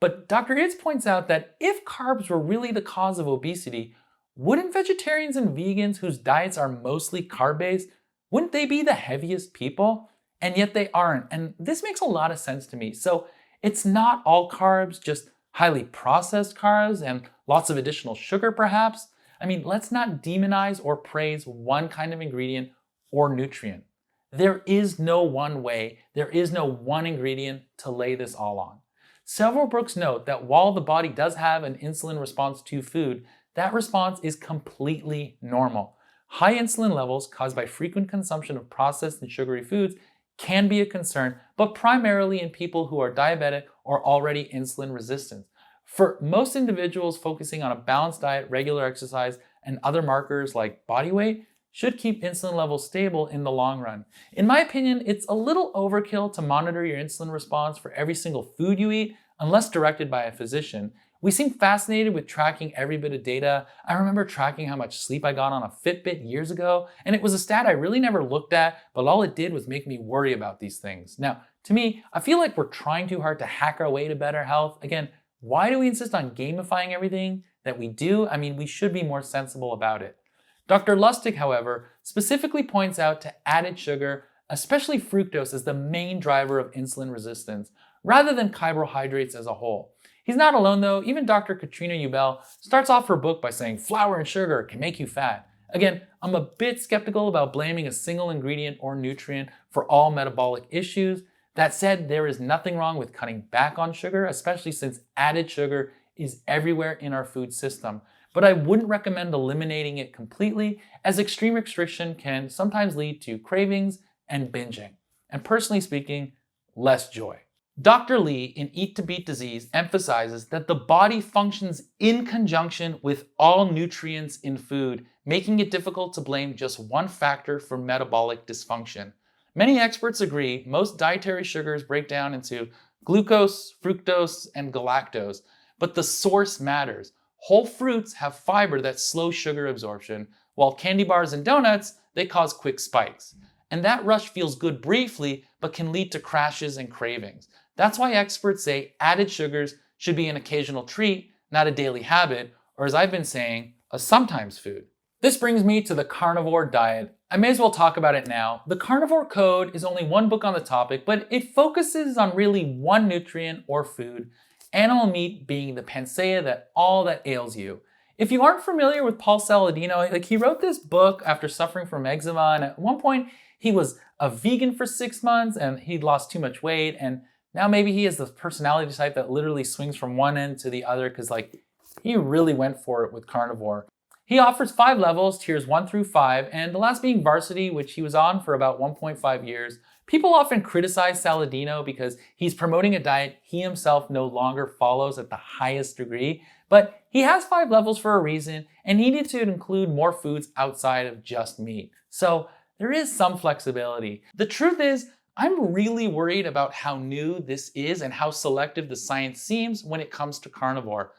But Dr. Idz points out that if carbs were really the cause of obesity, wouldn't vegetarians and vegans whose diets are mostly carb-based, wouldn't they be the heaviest people? And yet they aren't. And this makes a lot of sense to me. So it's not all carbs, just highly processed carbs and lots of additional sugar perhaps. I mean, let's not demonize or praise one kind of ingredient or nutrient. There is no one way, there is no one ingredient to lay this all on. Several books note that while the body does have an insulin response to food, that response is completely normal. High insulin levels caused by frequent consumption of processed and sugary foods can be a concern, but primarily in people who are diabetic or already insulin resistant. For most individuals focusing on a balanced diet, regular exercise, and other markers like body weight, should keep insulin levels stable in the long run. In my opinion, it's a little overkill to monitor your insulin response for every single food you eat unless directed by a physician. We seem fascinated with tracking every bit of data. I remember tracking how much sleep I got on a Fitbit years ago, and it was a stat I really never looked at, but all it did was make me worry about these things. Now, to me, I feel like we're trying too hard to hack our way to better health. Again, why do we insist on gamifying everything that we do? I mean, we should be more sensible about it. Dr. Lustig, however, specifically points out to added sugar, especially fructose, as the main driver of insulin resistance, rather than carbohydrates as a whole. He's not alone though. Even Dr. Katrina Ubel starts off her book by saying flour and sugar can make you fat. Again, I'm a bit skeptical about blaming a single ingredient or nutrient for all metabolic issues. That said, there is nothing wrong with cutting back on sugar, especially since added sugar is everywhere in our food system. But I wouldn't recommend eliminating it completely, as extreme restriction can sometimes lead to cravings and binging. And personally speaking, less joy. Dr. Lee in Eat to Beat Disease emphasizes that the body functions in conjunction with all nutrients in food, making it difficult to blame just one factor for metabolic dysfunction. Many experts agree most dietary sugars break down into glucose, fructose, and galactose, but the source matters. Whole fruits have fiber that slows sugar absorption, while candy bars and donuts, they cause quick spikes. And that rush feels good briefly, but can lead to crashes and cravings. That's why experts say added sugars should be an occasional treat, not a daily habit, or as I've been saying, a sometimes food. This brings me to the carnivore diet. I may as well talk about it now. The Carnivore Code is only one book on the topic, but it focuses on really one nutrient or food, animal meat being the panacea that all that ails you. If you aren't familiar with Paul Saladino, he wrote this book after suffering from eczema, and at one point he was a vegan for 6 months and he'd lost too much weight, and now maybe he has the personality type that literally swings from one end to the other because he really went for it with carnivore. He offers 5 levels, tiers 1 through 5, and the last being varsity, which he was on for about 1.5 years. People often criticize Saladino because he's promoting a diet he himself no longer follows at the highest degree, but he has 5 levels for a reason and needed to include more foods outside of just meat. So there is some flexibility. The truth is, I'm really worried about how new this is and how selective the science seems when it comes to carnivore.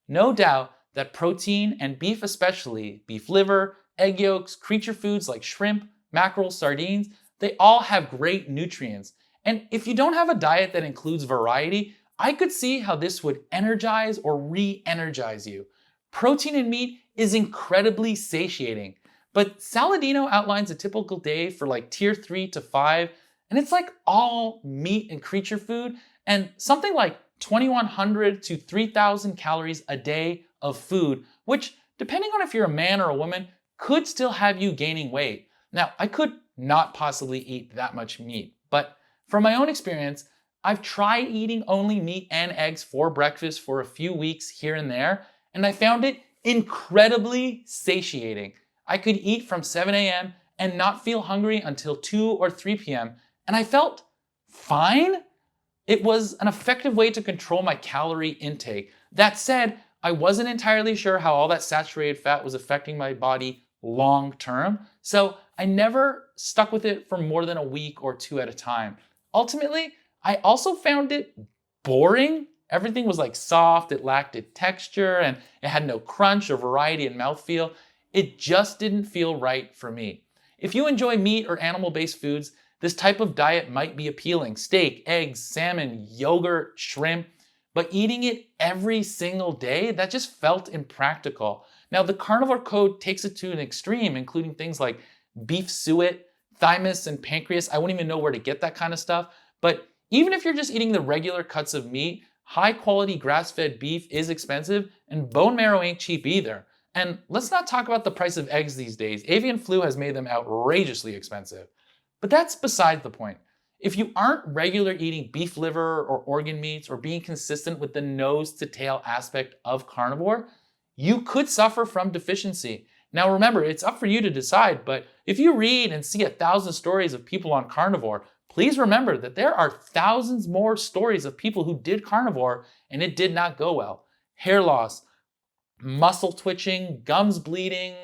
No doubt that protein, and beef especially, beef liver, egg yolks, creature foods like shrimp, mackerel, sardines, they all have great nutrients. And if you don't have a diet that includes variety, I could see how this would energize or re-energize you. Protein in meat is incredibly satiating, but Saladino outlines a typical day for tier 3 to 5, and it's all meat and creature food, and something like 2,100 to 3,000 calories a day of food, which, depending on if you're a man or a woman, could still have you gaining weight. Now, I could not possibly eat that much meat, but from my own experience, I've tried eating only meat and eggs for breakfast for a few weeks here and there, and I found it incredibly satiating. I could eat from 7 a.m. and not feel hungry until 2 or 3 p.m., and I felt fine. It was an effective way to control my calorie intake. That said, I wasn't entirely sure how all that saturated fat was affecting my body long term, so I never stuck with it for more than a week or 2 at a time. Ultimately, I also found it boring. Everything was soft, it lacked a texture, and it had no crunch or variety in mouthfeel. It just didn't feel right for me. If you enjoy meat or animal-based foods, this type of diet might be appealing. Steak, eggs, salmon, yogurt, shrimp. But eating it every single day, that just felt impractical. Now, the Carnivore Code takes it to an extreme, including things like beef suet, thymus, and pancreas. I wouldn't even know where to get that kind of stuff. But even if you're just eating the regular cuts of meat, high-quality grass-fed beef is expensive, and bone marrow ain't cheap either. And let's not talk about the price of eggs these days. Avian flu has made them outrageously expensive. But that's beside the point. If you aren't regular eating beef liver or organ meats or being consistent with the nose to tail aspect of carnivore, you could suffer from deficiency. Now remember, it's up for you to decide, but if you read and see 1,000 stories of people on carnivore, please remember that there are thousands more stories of people who did carnivore and it did not go well. Hair loss, muscle twitching, gums bleeding,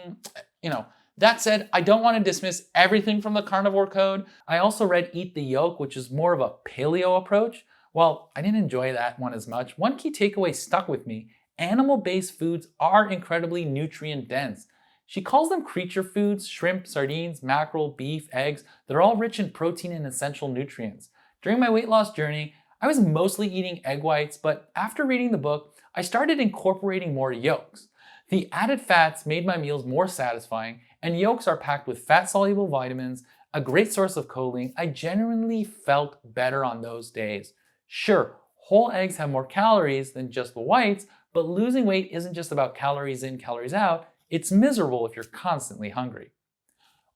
That said, I don't want to dismiss everything from the carnivore code. I also read Eat the Yolk, which is more of a paleo approach. While I didn't enjoy that one as much, one key takeaway stuck with me. Animal-based foods are incredibly nutrient dense. She calls them creature foods: shrimp, sardines, mackerel, beef, eggs. They're all rich in protein and essential nutrients. During my weight loss journey, I was mostly eating egg whites, but after reading the book, I started incorporating more yolks. The added fats made my meals more satisfying, and yolks are packed with fat-soluble vitamins, a great source of choline. I genuinely felt better on those days. Sure, whole eggs have more calories than just the whites, but losing weight isn't just about calories in, calories out. It's miserable if you're constantly hungry.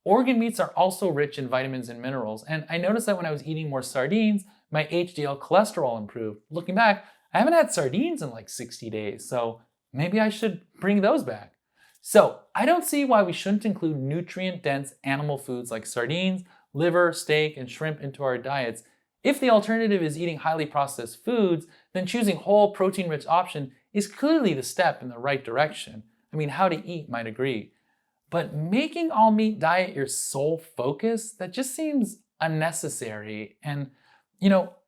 Organ meats are also rich in vitamins and minerals, and I noticed that when I was eating more sardines, my HDL cholesterol improved. Looking back, I haven't had sardines in like 60 days, so maybe I should bring those back. So I don't see why we shouldn't include nutrient-dense animal foods like sardines, liver, steak, and shrimp into our diets. If the alternative is eating highly processed foods, then choosing whole protein-rich option is clearly the step in the right direction. I mean, How to Eat might agree. But making all meat diet your sole focus, that just seems unnecessary. And,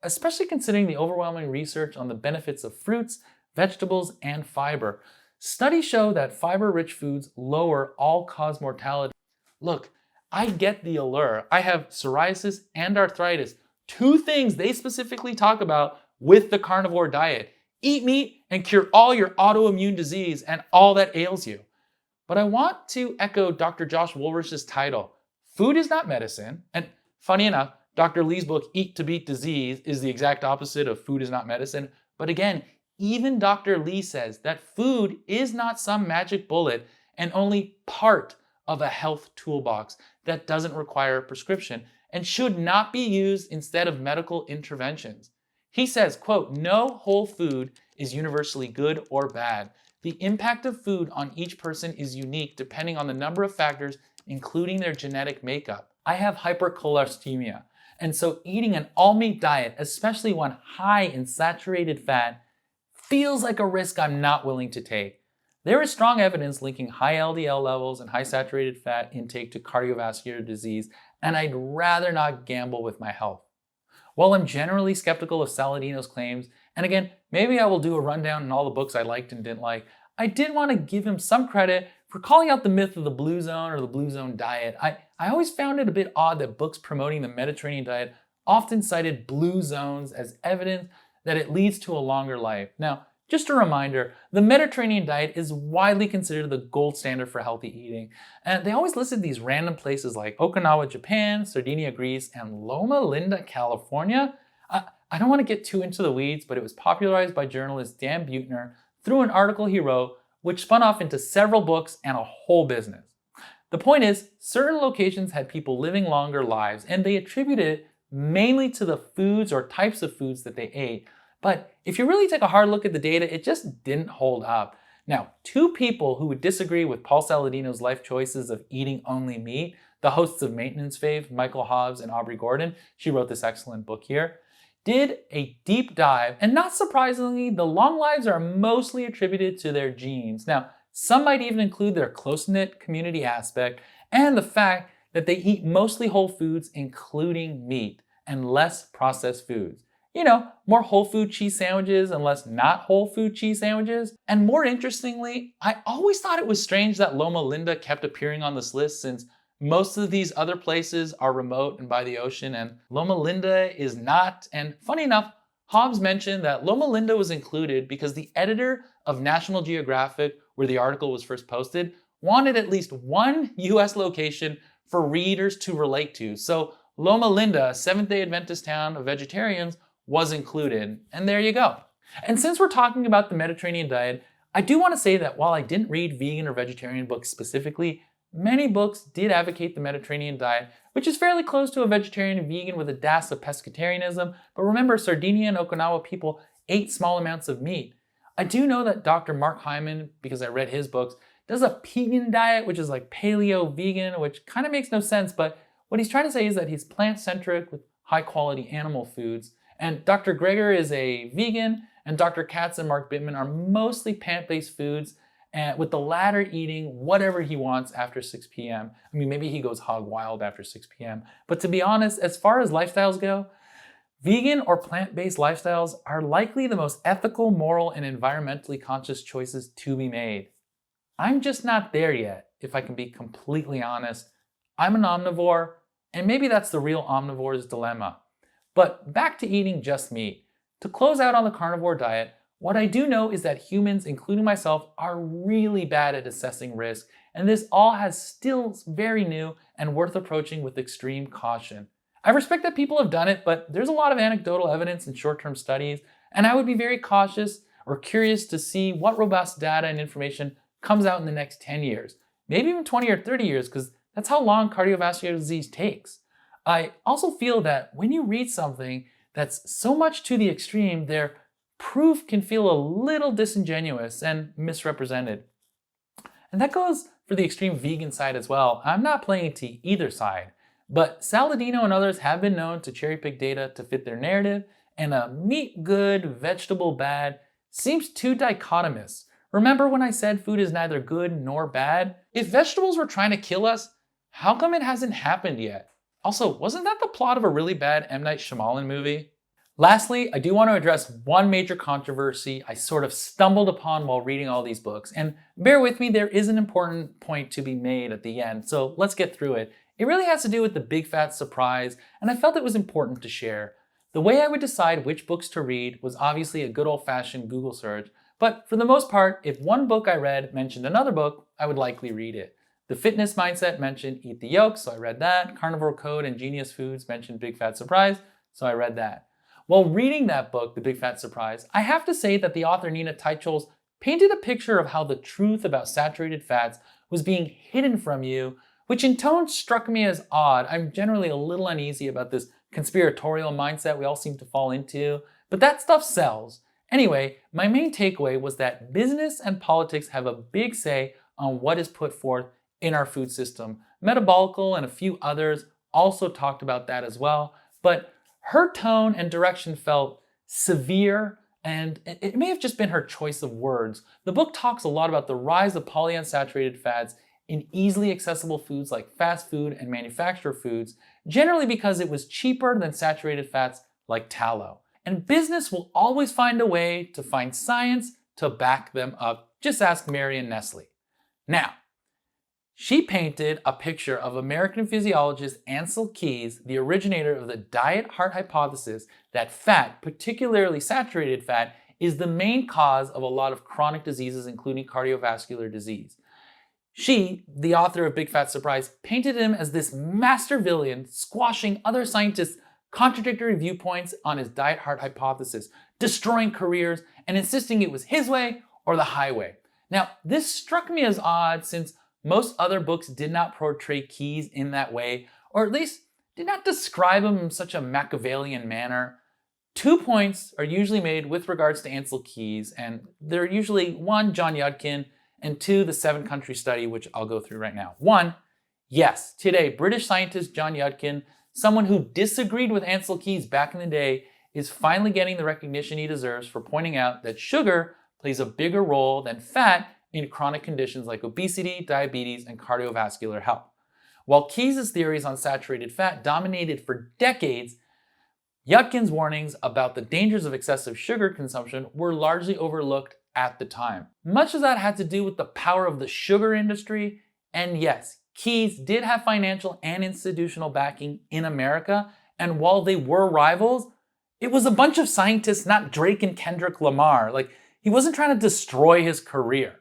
especially considering the overwhelming research on the benefits of fruits, vegetables, and fiber. Studies show that fiber-rich foods lower all-cause mortality. Look, I get the allure. I have psoriasis and arthritis, two things they specifically talk about with the carnivore diet. Eat meat and cure all your autoimmune disease and all that ails you. But I want to echo Dr. Josh Wolrich's title, Food is not medicine. And funny enough, Dr. Lee's book, Eat to Beat Disease, is the exact opposite of Food is not medicine. But again, even Dr. Lee says that food is not some magic bullet and only part of a health toolbox that doesn't require a prescription and should not be used instead of medical interventions. He says, quote, "No whole food is universally good or bad. The impact of food on each person is unique depending on the number of factors, including their genetic makeup. I have hypercholesteremia, and so eating an all-meat diet, especially one high in saturated fat, feels like a risk I'm not willing to take. There is strong evidence linking high LDL levels and high saturated fat intake to cardiovascular disease, and I'd rather not gamble with my health." While I'm generally skeptical of Saladino's claims, and again, maybe I will do a rundown on all the books I liked and didn't like, I did want to give him some credit for calling out the myth of the blue zone or the blue zone diet. I always found it a bit odd that books promoting the Mediterranean diet often cited blue zones as evidence that it leads to a longer life. Now, just a reminder, the Mediterranean diet is widely considered the gold standard for healthy eating. And they always listed these random places like Okinawa, Japan, Sardinia, Greece, and Loma Linda, California. I don't want to get too into the weeds, but it was popularized by journalist Dan Buettner through an article he wrote, which spun off into several books and a whole business. The point is, certain locations had people living longer lives, and they attributed it mainly to the foods or types of foods that they ate. But if you really take a hard look at the data, it just didn't hold up. Now, two people who would disagree with Paul Saladino's life choices of eating only meat, the hosts of Maintenance Fave, Michael Hobbs and Aubrey Gordon, she wrote this excellent book here, did a deep dive, and not surprisingly, the long lives are mostly attributed to their genes. Now, some might even include their close-knit community aspect and the fact that they eat mostly whole foods, including meat, and less processed foods. More whole food cheese sandwiches and less not whole food cheese sandwiches. And more interestingly, I always thought it was strange that Loma Linda kept appearing on this list, since most of these other places are remote and by the ocean, and Loma Linda is not. And funny enough, Hobbs mentioned that Loma Linda was included because the editor of National Geographic, where the article was first posted, wanted at least one US location for readers to relate to. So Loma Linda, a Seventh-day Adventist town of vegetarians, was included. And there you go. And since we're talking about the Mediterranean diet, I do want to say that while I didn't read vegan or vegetarian books specifically, many books did advocate the Mediterranean diet, which is fairly close to a vegetarian and vegan with a dash of pescatarianism. But remember, Sardinia and Okinawa people ate small amounts of meat. I do know that Dr. Mark Hyman, because I read his books, does a vegan diet, which is like paleo vegan, which kind of makes no sense. But what he's trying to say is that he's plant-centric with high-quality animal foods. And Dr. Greger is a vegan, and Dr. Katz and Mark Bittman are mostly plant-based foods. and with the latter eating whatever he wants after 6 p.m. I mean, maybe he goes hog wild after 6 p.m. But to be honest, as far as lifestyles go, vegan or plant-based lifestyles are likely the most ethical, moral, and environmentally conscious choices to be made. I'm just not there yet, if I can be completely honest. I'm an omnivore, and maybe that's the real omnivore's dilemma. But back to eating just meat. To close out on the carnivore diet, what I do know is that humans, including myself, are really bad at assessing risk, and this all has still very new and worth approaching with extreme caution. I respect that people have done it, but there's a lot of anecdotal evidence and short-term studies, and I would be very cautious or curious to see what robust data and information comes out in the next 10 years, maybe even 20 or 30 years, because that's how long cardiovascular disease takes. I also feel that when you read something that's so much to the extreme, their proof can feel a little disingenuous and misrepresented. And that goes for the extreme vegan side as well. I'm not playing to either side. But Saladino and others have been known to cherry pick data to fit their narrative, and a meat good, vegetable bad seems too dichotomous. Remember when I said food is neither good nor bad? If vegetables were trying to kill us, how come it hasn't happened yet? Also, wasn't that the plot of a really bad M. Night Shyamalan movie? Lastly, I do want to address one major controversy I sort of stumbled upon while reading all these books. And bear with me, there is an important point to be made at the end, so let's get through it. It really has to do with the big fat surprise, and I felt it was important to share. The way I would decide which books to read was obviously a good old-fashioned Google search, but for the most part, if one book I read mentioned another book, I would likely read it. The Fitness Mindset mentioned Eat the Yolk, so I read that. Carnivore Code and Genius Foods mentioned Big Fat Surprise, so I read that. While reading that book, The Big Fat Surprise, I have to say that the author Nina Teicholz painted a picture of how the truth about saturated fats was being hidden from you, which in tone struck me as odd. I'm generally a little uneasy about this conspiratorial mindset we all seem to fall into, but that stuff sells. Anyway, my main takeaway was that business and politics have a big say on what is put forth in our food system. Metabolical and a few others also talked about that as well, but her tone and direction felt severe, and it may have just been her choice of words. The book talks a lot about the rise of polyunsaturated fats in easily accessible foods like fast food and manufactured foods, generally because it was cheaper than saturated fats like tallow. And business will always find a way to find science to back them up. Just ask Mary and Nestle. Now, she painted a picture of American physiologist Ancel Keys, the originator of the diet-heart hypothesis, that fat, particularly saturated fat, is the main cause of a lot of chronic diseases, including cardiovascular disease. She, the author of Big Fat Surprise, painted him as this master villain, squashing other scientists' contradictory viewpoints on his diet-heart hypothesis, destroying careers, and insisting it was his way or the highway. Now, this struck me as odd since most other books did not portray Keys in that way, or at least did not describe him in such a Machiavellian manner. 2 points are usually made with regards to Ancel Keys, and they're usually 1, John Yudkin, and 2, the 7-country study, which I'll go through right now. 1, yes, today, British scientist John Yudkin, someone who disagreed with Ancel Keys back in the day, is finally getting the recognition he deserves for pointing out that sugar plays a bigger role than fat in chronic conditions like obesity, diabetes, and cardiovascular health. While Keys' theories on saturated fat dominated for decades, Yudkin's warnings about the dangers of excessive sugar consumption were largely overlooked at the time. Much of that had to do with the power of the sugar industry, and yes, Keys did have financial and institutional backing in America, and while they were rivals, it was a bunch of scientists, not Drake and Kendrick Lamar. Like, he wasn't trying to destroy his career.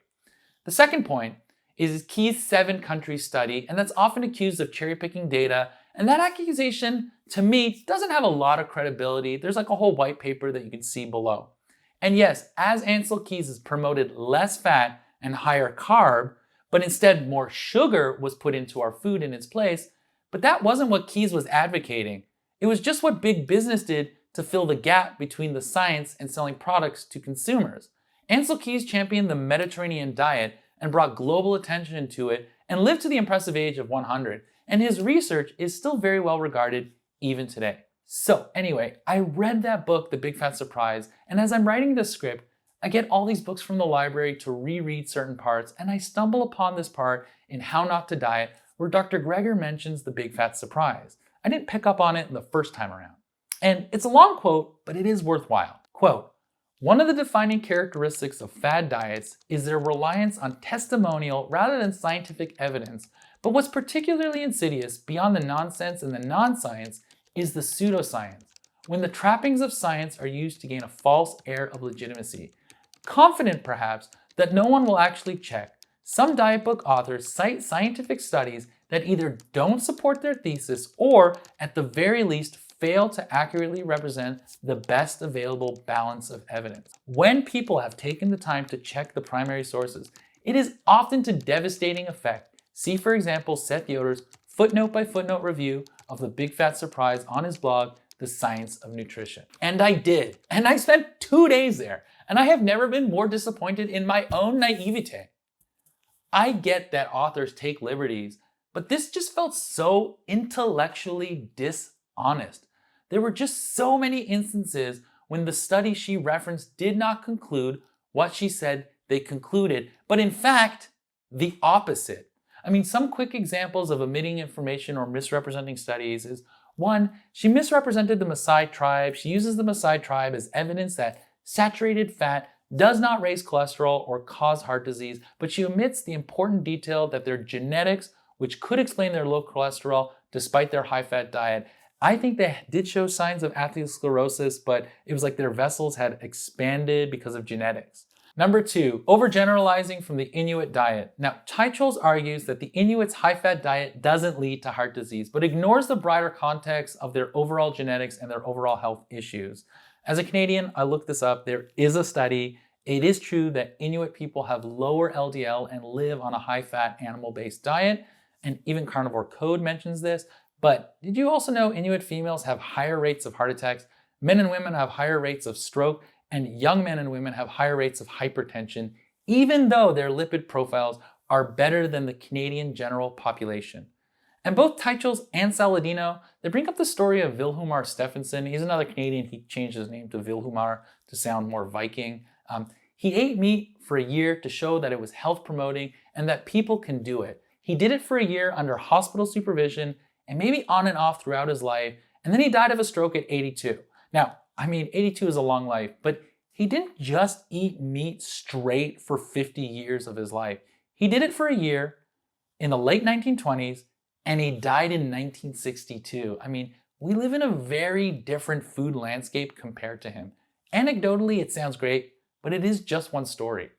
The second point is Keys' 7-country study, and that's often accused of cherry-picking data, and that accusation, to me, doesn't have a lot of credibility. There's like a whole white paper that you can see below. And yes, as Ancel Keys has promoted less fat and higher carb, but instead more sugar was put into our food in its place, but that wasn't what Keys was advocating. It was just what big business did to fill the gap between the science and selling products to consumers. Ancel Keys championed the Mediterranean diet and brought global attention to it and lived to the impressive age of 100. And his research is still very well regarded even today. So anyway, I read that book, The Big Fat Surprise, and as I'm writing the script, I get all these books from the library to reread certain parts, and I stumble upon this part in How Not to Diet where Dr. Greger mentions the big fat surprise. I didn't pick up on it the first time around. And it's a long quote, but it is worthwhile. Quote, "One of the defining characteristics of fad diets is their reliance on testimonial rather than scientific evidence, but what's particularly insidious beyond the nonsense and the non-science is the pseudoscience, when the trappings of science are used to gain a false air of legitimacy. Confident, perhaps, that no one will actually check, some diet book authors cite scientific studies that either don't support their thesis or, at the very least, fail to accurately represent the best available balance of evidence. When people have taken the time to check the primary sources, it is often to devastating effect. See, for example, Seth Yoder's footnote-by-footnote review of the big fat surprise on his blog, The Science of Nutrition." And I did. And I spent 2 days there. And I have never been more disappointed in my own naivete. I get that authors take liberties, but this just felt so intellectually dishonest. There were just so many instances when the study she referenced did not conclude what she said they concluded, but in fact, the opposite. I mean, some quick examples of omitting information or misrepresenting studies is, one, she misrepresented the Maasai tribe. She uses the Maasai tribe as evidence that saturated fat does not raise cholesterol or cause heart disease, but she omits the important detail that their genetics, which could explain their low cholesterol despite their high-fat diet. I think they did show signs of atherosclerosis, but it was like their vessels had expanded because of genetics. Number 2, overgeneralizing from the Inuit diet. Now, Teichholz argues that the Inuits' high-fat diet doesn't lead to heart disease, but ignores the broader context of their overall genetics and their overall health issues. As a Canadian, I looked this up. There is a study. It is true that Inuit people have lower LDL and live on a high-fat animal-based diet, and even Carnivore Code mentions this. But did you also know Inuit females have higher rates of heart attacks? Men and women have higher rates of stroke, and young men and women have higher rates of hypertension, even though their lipid profiles are better than the Canadian general population. And both Teichholz and Saladino, they bring up the story of Vilhumar Stephenson. He's another Canadian. He changed his name to Vilhumar to sound more Viking. He ate meat for a year to show that it was health promoting and that people can do it. He did it for a year under hospital supervision and maybe on and off throughout his life. And then he died of a stroke at 82. Now, I mean, 82 is a long life, but he didn't just eat meat straight for 50 years of his life. He did it for a year in the late 1920s, and he died in 1962. I mean, we live in a very different food landscape compared to him. Anecdotally, it sounds great, but it is just one story.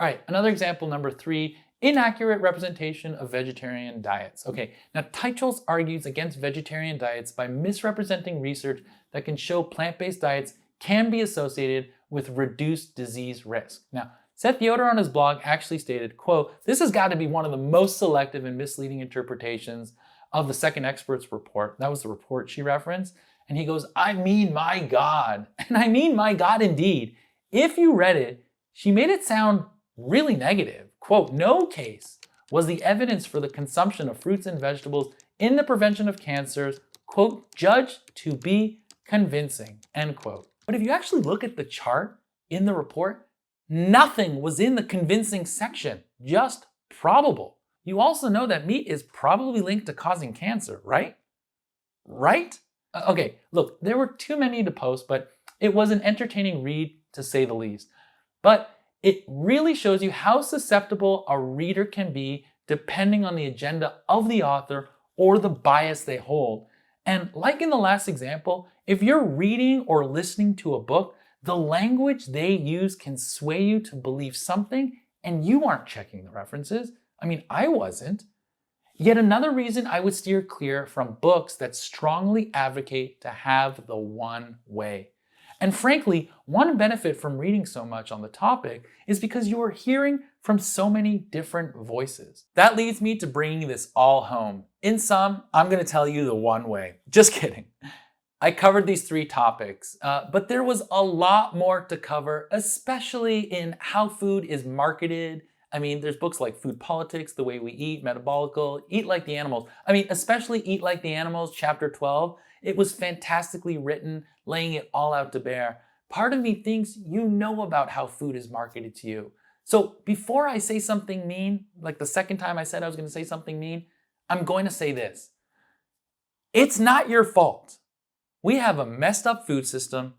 All right, another example, number 3, inaccurate representation of vegetarian diets. Okay, now Teichholz argues against vegetarian diets by misrepresenting research that can show plant-based diets can be associated with reduced disease risk. Now, Seth Yoder on his blog actually stated, quote, "This has got to be one of the most selective and misleading interpretations of the Second Experts report." That was the report she referenced. And he goes, "I mean, my God." And I mean, my God, indeed. If you read it, she made it sound really negative. Quote, "No case was the evidence for the consumption of fruits and vegetables in the prevention of cancers, quote, judged to be convincing," end quote. But if you actually look at the chart in the report, nothing was in the convincing section, just probable. You also know that meat is probably linked to causing cancer, right? Right? Okay, look, there were too many to post, but it was an entertaining read to say the least. But it really shows you how susceptible a reader can be depending on the agenda of the author or the bias they hold. And like in the last example, if you're reading or listening to a book, the language they use can sway you to believe something and you aren't checking the references. I mean, I wasn't. Yet another reason I would steer clear from books that strongly advocate to have the one way. And frankly, one benefit from reading so much on the topic is because you are hearing from so many different voices. That leads me to bringing this all home. In sum, I'm going to tell you the one way. Just kidding. I covered these 3 topics, but there was a lot more to cover, especially in how food is marketed. I mean, there's books like Food Politics, The Way We Eat, Metabolical, Eat Like the Animals. I mean, especially Eat Like the Animals, chapter 12. It was fantastically written, laying it all out to bear. part of me thinks you know about how food is marketed to you. So before I say something mean, like the second time I said I was going to say something mean, I'm going to say this. It's not your fault. We have a messed up food system,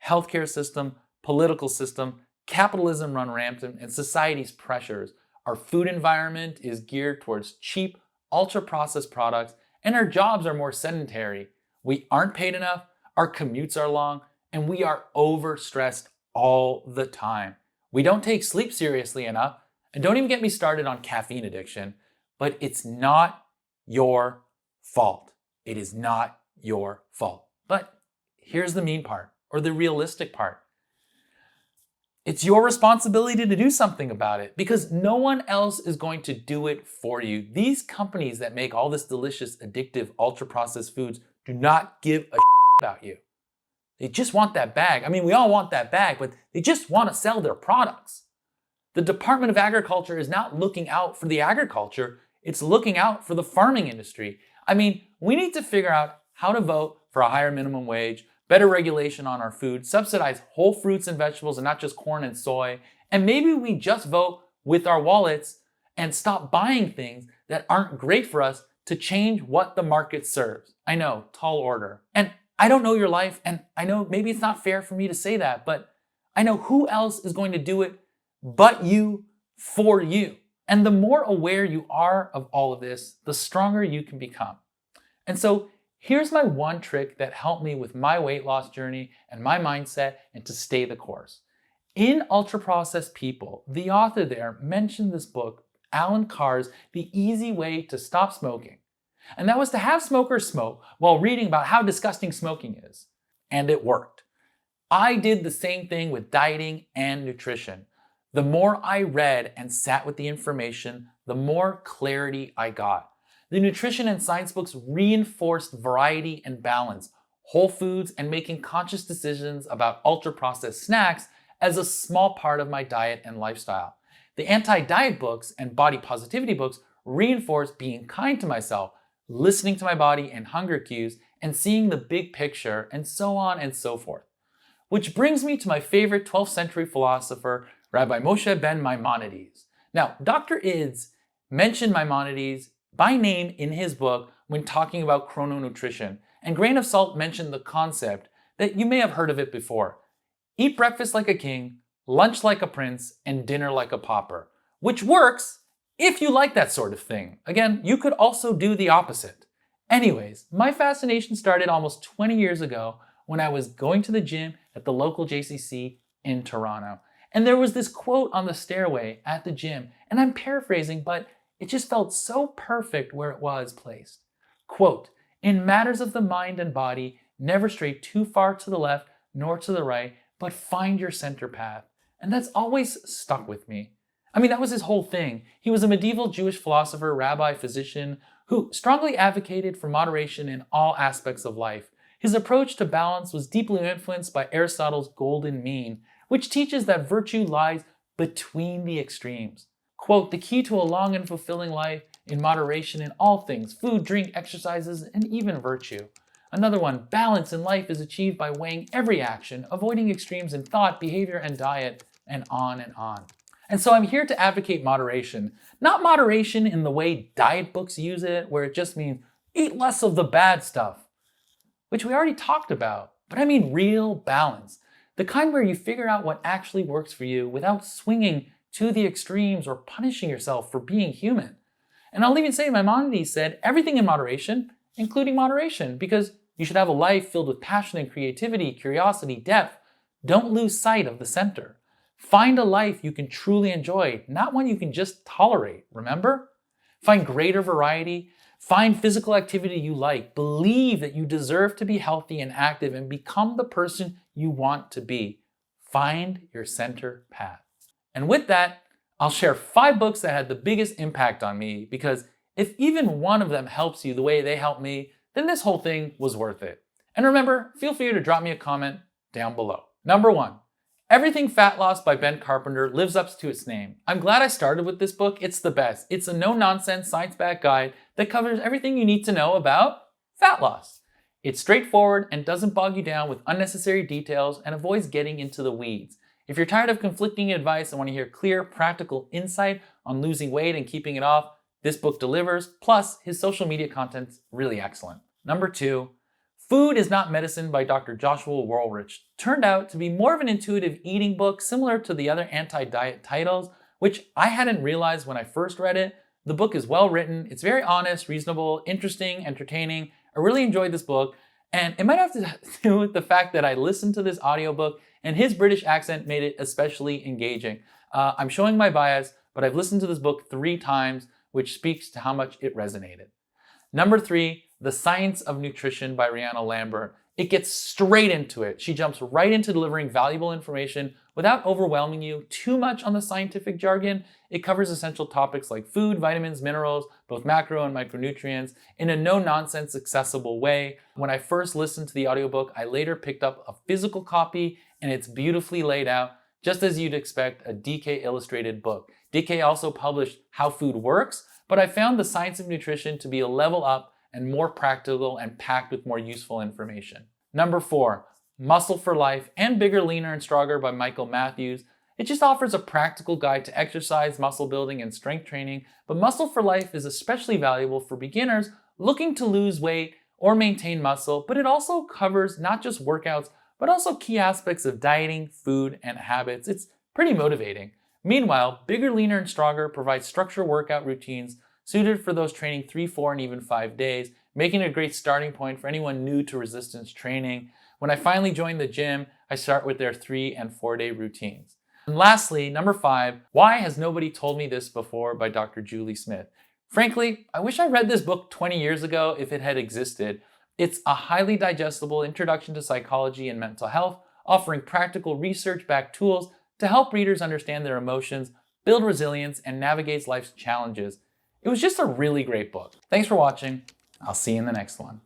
healthcare system, political system, capitalism run rampant, and society's pressures. Our food environment is geared towards cheap, ultra-processed products, and our jobs are more sedentary. We aren't paid enough, our commutes are long, and we are overstressed all the time. We don't take sleep seriously enough, and don't even get me started on caffeine addiction, but it's not your fault. It is not your fault. But here's the mean part, or the realistic part. It's your responsibility to do something about it because no one else is going to do it for you. These companies that make all this delicious, addictive, ultra-processed foods do not give a about you. They just want that bag. I mean, we all want that bag, but they just want to sell their products. The Department of Agriculture is not looking out for the agriculture, it's looking out for the farming industry. I mean, we need to figure out how to vote for a higher minimum wage, better regulation on our food, subsidize whole fruits and vegetables and not just corn and soy, and maybe we just vote with our wallets and stop buying things that aren't great for us to change what the market serves. I know, tall order. And I don't know your life, and I know maybe it's not fair for me to say that, but I know who else is going to do it but you for you. And the more aware you are of all of this, the stronger you can become. And so here's my one trick that helped me with my weight loss journey and my mindset and to stay the course. In Ultra Processed People, the author there mentioned this book, Alan Carr's The Easy Way to Stop Smoking. And that was to have smokers smoke while reading about how disgusting smoking is. And it worked. I did the same thing with dieting and nutrition. The more I read and sat with the information, the more clarity I got. The nutrition and science books reinforced variety and balance, whole foods, and making conscious decisions about ultra-processed snacks as a small part of my diet and lifestyle. The anti-diet books and body positivity books reinforced being kind to myself, listening to my body and hunger cues, and seeing the big picture, and so on and so forth. Which brings me to my favorite 12th century philosopher, Rabbi Moshe ben Maimonides. Now, Dr. Ids mentioned Maimonides by name in his book when talking about chrononutrition, and Grain of Salt mentioned the concept that you may have heard of it before. Eat breakfast like a king, lunch like a prince, and dinner like a pauper, which works if you like that sort of thing. Again, you could also do the opposite. Anyways, my fascination started almost 20 years ago when I was going to the gym at the local JCC in Toronto. And there was this quote on the stairway at the gym, and I'm paraphrasing, but it just felt so perfect where it was placed. Quote, "In matters of the mind and body, never stray too far to the left nor to the right, but find your center path." And that's always stuck with me. I mean, that was his whole thing. He was a medieval Jewish philosopher, rabbi, physician, who strongly advocated for moderation in all aspects of life. His approach to balance was deeply influenced by Aristotle's golden mean, which teaches that virtue lies between the extremes. Quote, "The key to a long and fulfilling life in moderation in all things, food, drink, exercises, and even virtue." Another one, "Balance in life is achieved by weighing every action, avoiding extremes in thought, behavior, and diet," and on and on. And so I'm here to advocate moderation. Not moderation in the way diet books use it, where it just means eat less of the bad stuff, which we already talked about. But I mean real balance. The kind where you figure out what actually works for you without swinging to the extremes or punishing yourself for being human. And I'll even say Maimonides said everything in moderation, including moderation, because you should have a life filled with passion and creativity, curiosity, depth. Don't lose sight of the center. Find a life you can truly enjoy, not one you can just tolerate, remember? Find greater variety. Find physical activity you like. Believe that you deserve to be healthy and active and become the person you want to be. Find your center path. And with that, I'll share 5 books that had the biggest impact on me, because if even one of them helps you the way they helped me, then this whole thing was worth it. And remember, feel free to drop me a comment down below. Number 1, Everything Fat Loss by Ben Carpenter lives up to its name. I'm glad I started with this book. It's the best. It's a no-nonsense, science-backed guide that covers everything you need to know about fat loss. It's straightforward and doesn't bog you down with unnecessary details and avoids getting into the weeds. If you're tired of conflicting advice and want to hear clear, practical insight on losing weight and keeping it off, this book delivers. Plus, his social media content's really excellent. Number 2, Food is Not Medicine by Dr. Joshua Wolrich turned out to be more of an intuitive eating book similar to the other anti-diet titles, which I hadn't realized when I first read it. The book is well written, it's very honest, reasonable, interesting, entertaining. I really enjoyed this book, and it might have to do with the fact that I listened to this audiobook and his British accent made it especially engaging. I'm showing my bias, but I've listened to this book 3 times, which speaks to how much it resonated. Number 3, The Science of Nutrition by Rihanna Lambert. It gets straight into it. She jumps right into delivering valuable information without overwhelming you too much on the scientific jargon. It covers essential topics like food, vitamins, minerals, both macro and micronutrients, in a no-nonsense, accessible way. When I first listened to the audiobook, I later picked up a physical copy, and it's beautifully laid out, just as you'd expect a DK illustrated book. DK also published How Food Works, but I found The Science of Nutrition to be a level up and more practical and packed with more useful information. Number 4, Muscle for Life and Bigger, Leaner, and Stronger by Michael Matthews. It just offers a practical guide to exercise, muscle building, and strength training, but Muscle for Life is especially valuable for beginners looking to lose weight or maintain muscle, but it also covers not just workouts, but also key aspects of dieting, food, and habits. It's pretty motivating. Meanwhile, Bigger, Leaner, and Stronger provides structured workout routines suited for those training 3, 4, and even 5 days, making it a great starting point for anyone new to resistance training. When I finally join the gym, I start with their 3 and 4 day routines. And lastly, number 5, Why Has Nobody Told Me This Before by Dr. Julie Smith. Frankly, I wish I read this book 20 years ago if it had existed. It's a highly digestible introduction to psychology and mental health, offering practical research-backed tools to help readers understand their emotions, build resilience, and navigate life's challenges. It was just a really great book. Thanks for watching. I'll see you in the next one.